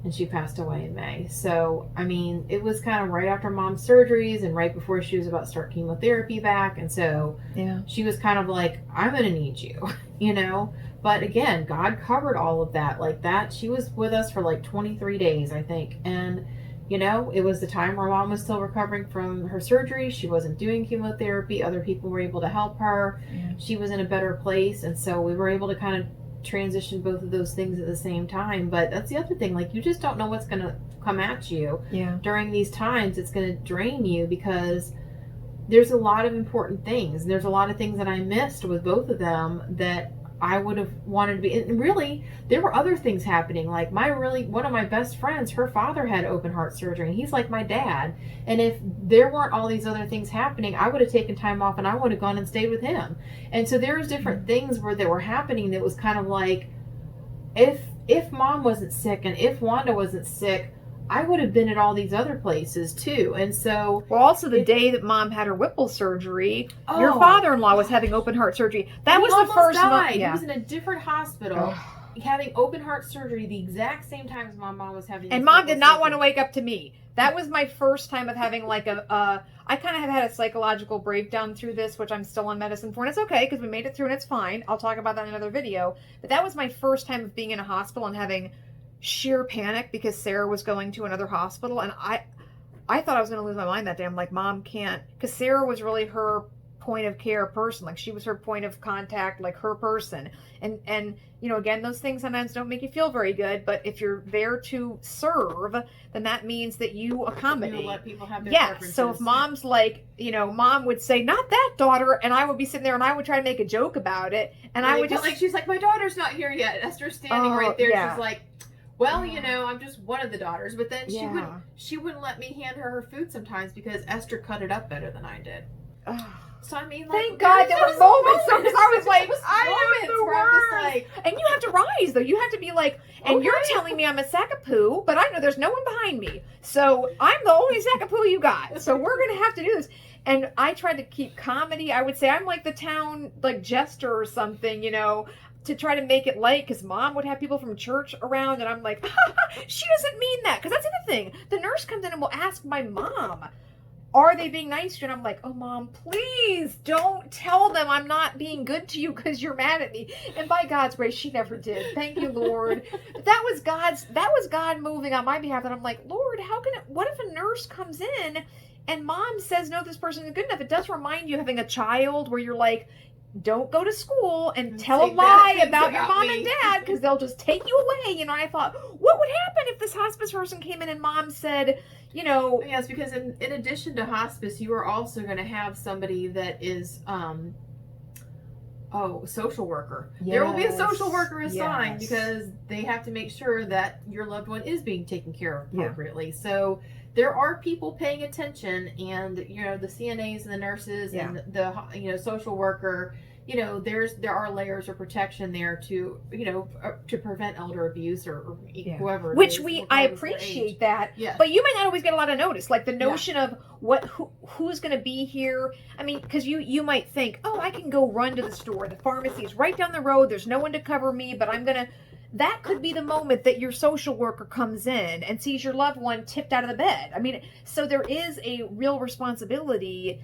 and she passed away in May. So I mean, it was kind of right after mom's surgeries and right before she was about to start chemotherapy back. And so she was kind of like, I'm gonna need you, you know. But again, God covered all of that. Like that, she was with us for like 23 days, I think. And you know, it was the time where mom was still recovering from her surgery. She wasn't doing chemotherapy. Other people were able to help her. She was in a better place. And so we were able to kind of transition both of those things at the same time. But that's the other thing. Like, you just don't know what's going to come at you during these times. It's going to drain you, because there's a lot of important things. And there's a lot of things that I missed with both of them that I would have wanted to be. And really, there were other things happening. Like one of my best friends, her father had open heart surgery, and he's like my dad. And if there weren't all these other things happening, I would have taken time off and I would have gone and stayed with him. And so there was different things that were happening that was kind of like, if mom wasn't sick and if Wanda wasn't sick, I would have been at all these other places too. And so, well, also the day that mom had her Whipple surgery, your father-in-law was having open heart surgery. That was the first month. He was in a different hospital having open heart surgery the exact same time as my mom was having. And mom did not want to wake up to me. That was my first time of having like I kind of have had a psychological breakdown through this, which I'm still on medicine for, and it's okay because we made it through and it's fine. I'll talk about that in another video. But that was my first time of being in a hospital and having sheer panic because Sarah was going to another hospital, and I thought I was going to lose my mind that day. I'm like, mom can't, because Sarah was really her point of care person. Like, she was her point of contact, like her person. And you know, again, those things sometimes don't make you feel very good, but if you're there to serve, then that means that you accommodate. You let people have their preferences. So if mom's like, you know, mom would say, not that daughter, and I would be sitting there and I would try to make a joke about it, and I would just like, she's like, my daughter's not here yet. Esther's standing right there. She's like, well, you know, I'm just one of the daughters. But then she wouldn't let me hand her food sometimes because Esther cut it up better than I did. So I mean, like, thank God there were moments. So, because I was like, I am the worst. And you have to rise though. You have to be like, and you're telling me I'm a sack of poo, but I know there's no one behind me, so I'm the only sack of poo you got. So we're gonna have to do this. And I tried to keep comedy. I would say I'm like the town like jester or something, you know, to try to make it light, because mom would have people from church around, and I'm like, she doesn't mean that. Because that's the other thing. The nurse comes in and will ask my mom, are they being nice to you? And I'm like, oh, mom, please don't tell them I'm not being good to you because you're mad at me. And by God's grace, she never did. Thank you, Lord. But that was God moving on my behalf. And I'm like, Lord, what if a nurse comes in and mom says, no, this person isn't good enough? It does remind you of having a child where you're like, don't go to school and tell a lie about your mom and dad, because they'll just take you away. You know, I thought, what would happen if this hospice person came in and mom said, you know. Yes, because in addition to hospice, you are also going to have somebody that is, social worker. Yes. There will be a social worker assigned because they have to make sure that your loved one is being taken care of appropriately. So there are people paying attention, and you know, the CNAs and the nurses and the social worker. You know, there are layers of protection there to, you know, to prevent elder abuse or whoever. Which I appreciate that. Yeah. But you might not always get a lot of notice, like the notion of who's going to be here. I mean, because you might think, oh, I can go run to the store. The pharmacy is right down the road. There's no one to cover me, but I'm going to. That could be the moment that your social worker comes in and sees your loved one tipped out of the bed. I mean, so there is a real responsibility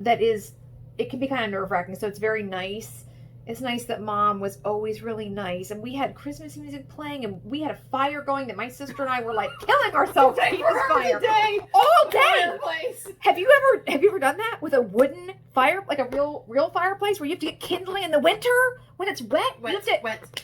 that is. It can be kind of nerve-wracking, so it's very nice it's nice that mom was always really nice, and we had Christmas music playing, and we had a fire going that my sister and I were like killing ourselves to keep this fire day, all day. fireplace. Have you ever done that with a wooden fire, like a real fireplace, where you have to get kindling in the winter when it's wet? Wet.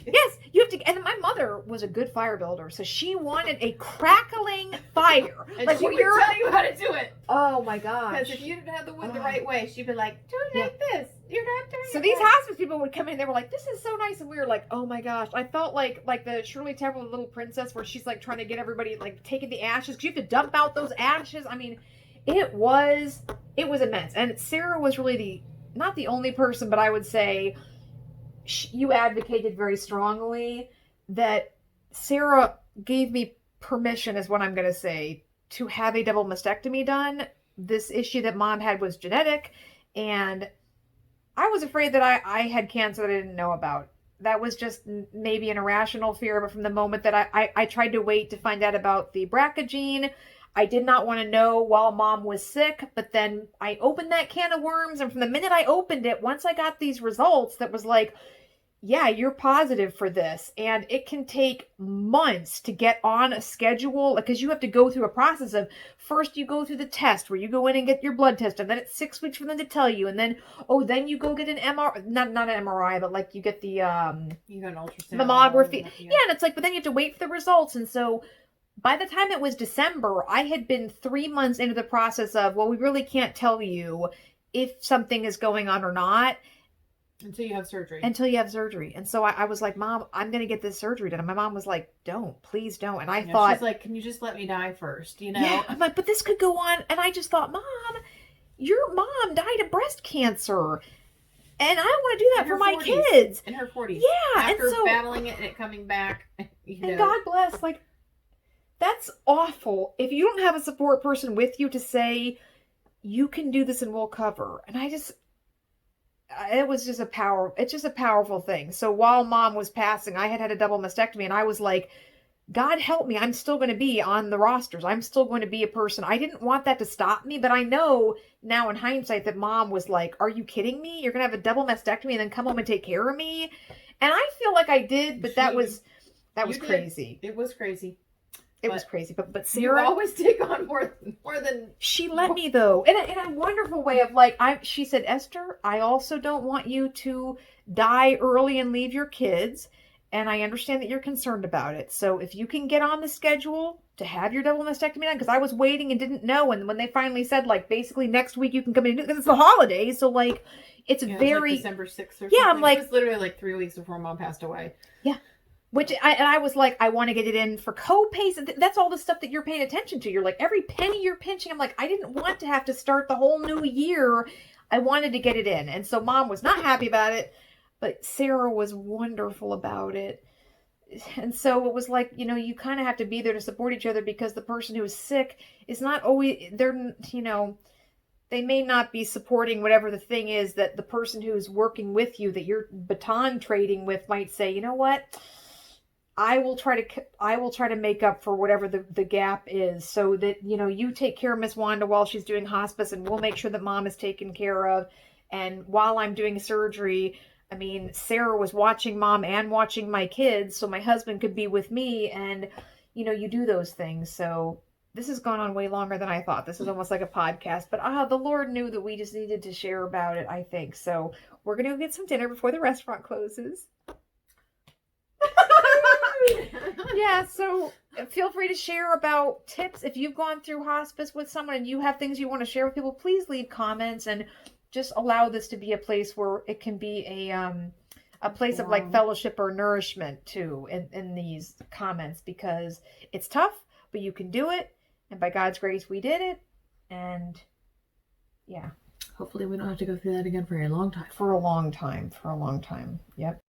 Yes, you have to. And my mother was a good fire builder, so she wanted a crackling fire. And like she would tell you how to do it. Oh my gosh! Because if you didn't have the wood the right way, she'd be like, "Do it like this. You're not doing it." So these hospice people would come in, they were like, "This is so nice," and we were like, "Oh my gosh!" I felt like the Shirley Temple, the Little Princess, where she's like trying to get everybody like taking the ashes, because you have to dump out those ashes. I mean, it was immense, and Sarah was really not the only person, but I would say you advocated very strongly that Sarah gave me permission, is what I'm going to say, to have a double mastectomy done. This issue that mom had was genetic, and I was afraid that I had cancer that I didn't know about. That was just maybe an irrational fear, but from the moment that I tried to wait to find out about the BRCA gene, I did not want to know while mom was sick, but then I opened that can of worms, and from the minute I opened it, once I got these results, that was like, yeah, you're positive for this. And it can take months to get on a schedule, because you have to go through a process of, first you go through the test where you go in and get your blood test, and then it's 6 weeks for them to tell you, and then then you go get an MRI, not an MRI, but like you get the you got an ultrasound, mammography. Yeah, and it's like, but then you have to wait for the results. And so by the time it was December, I had been 3 months into the process of, well, we really can't tell you if something is going on or not. Until you have surgery. And so I was like, Mom, I'm going to get this surgery done. And my mom was like, don't, please don't. And I thought, she's like, can you just let me die first? You know? Yeah. I'm like, but this could go on. And I just thought, Mom, your mom died of breast cancer. And I want to do that for my kids. In her 40s. Yeah. After battling it and it coming back. And God bless, like, that's awful. If you don't have a support person with you to say, you can do this and we'll cover. And it's just a powerful thing. So while mom was passing, I had a double mastectomy, and I was like, God help me, I'm still going to be on the rosters. I'm still going to be a person. I didn't want that to stop me, but I know now in hindsight that mom was like, are you kidding me? You're going to have a double mastectomy and then come home and take care of me? And I feel like I did, but that was crazy. It was crazy. It was crazy, but Sarah, you always take on more than she let me, though, in a wonderful way of like, she said, Esther, I also don't want you to die early and leave your kids, and I understand that you're concerned about it. So if you can get on the schedule to have your double mastectomy done, because I was waiting and didn't know, and when they finally said, like, basically next week you can come in and do it, because it's the holidays, so like it's very, like December 6th or something. Yeah, I'm like, it was literally like 3 weeks before mom passed away. Yeah. Which I was like, I want to get it in for co-pays. That's all the stuff that you're paying attention to. You're like, every penny you're pinching. I'm like, I didn't want to have to start the whole new year. I wanted to get it in. And so mom was not happy about it, but Sarah was wonderful about it. And so it was like, you kind of have to be there to support each other, because the person who is sick is not always, they may not be supporting whatever the thing is that the person who's working with you, that you're baton trading with, might say, you know what? I will try to make up for whatever the gap is, so that, you take care of Miss Wanda while she's doing hospice, and we'll make sure that mom is taken care of. And while I'm doing surgery, I mean, Sarah was watching mom and watching my kids, so my husband could be with me, and, you do those things. So this has gone on way longer than I thought. This is almost like a podcast, but the Lord knew that we just needed to share about it, I think. So we're going to go get some dinner before the restaurant closes. Yeah, so feel free to share about tips. If you've gone through hospice with someone and you have things you want to share with people, please leave comments, and just allow this to be a place where it can be a place of like fellowship or nourishment too in these comments, because it's tough, but you can do it. And by God's grace, we did it. And yeah. Hopefully we don't have to go through that again for a long time. For a long time. Yep.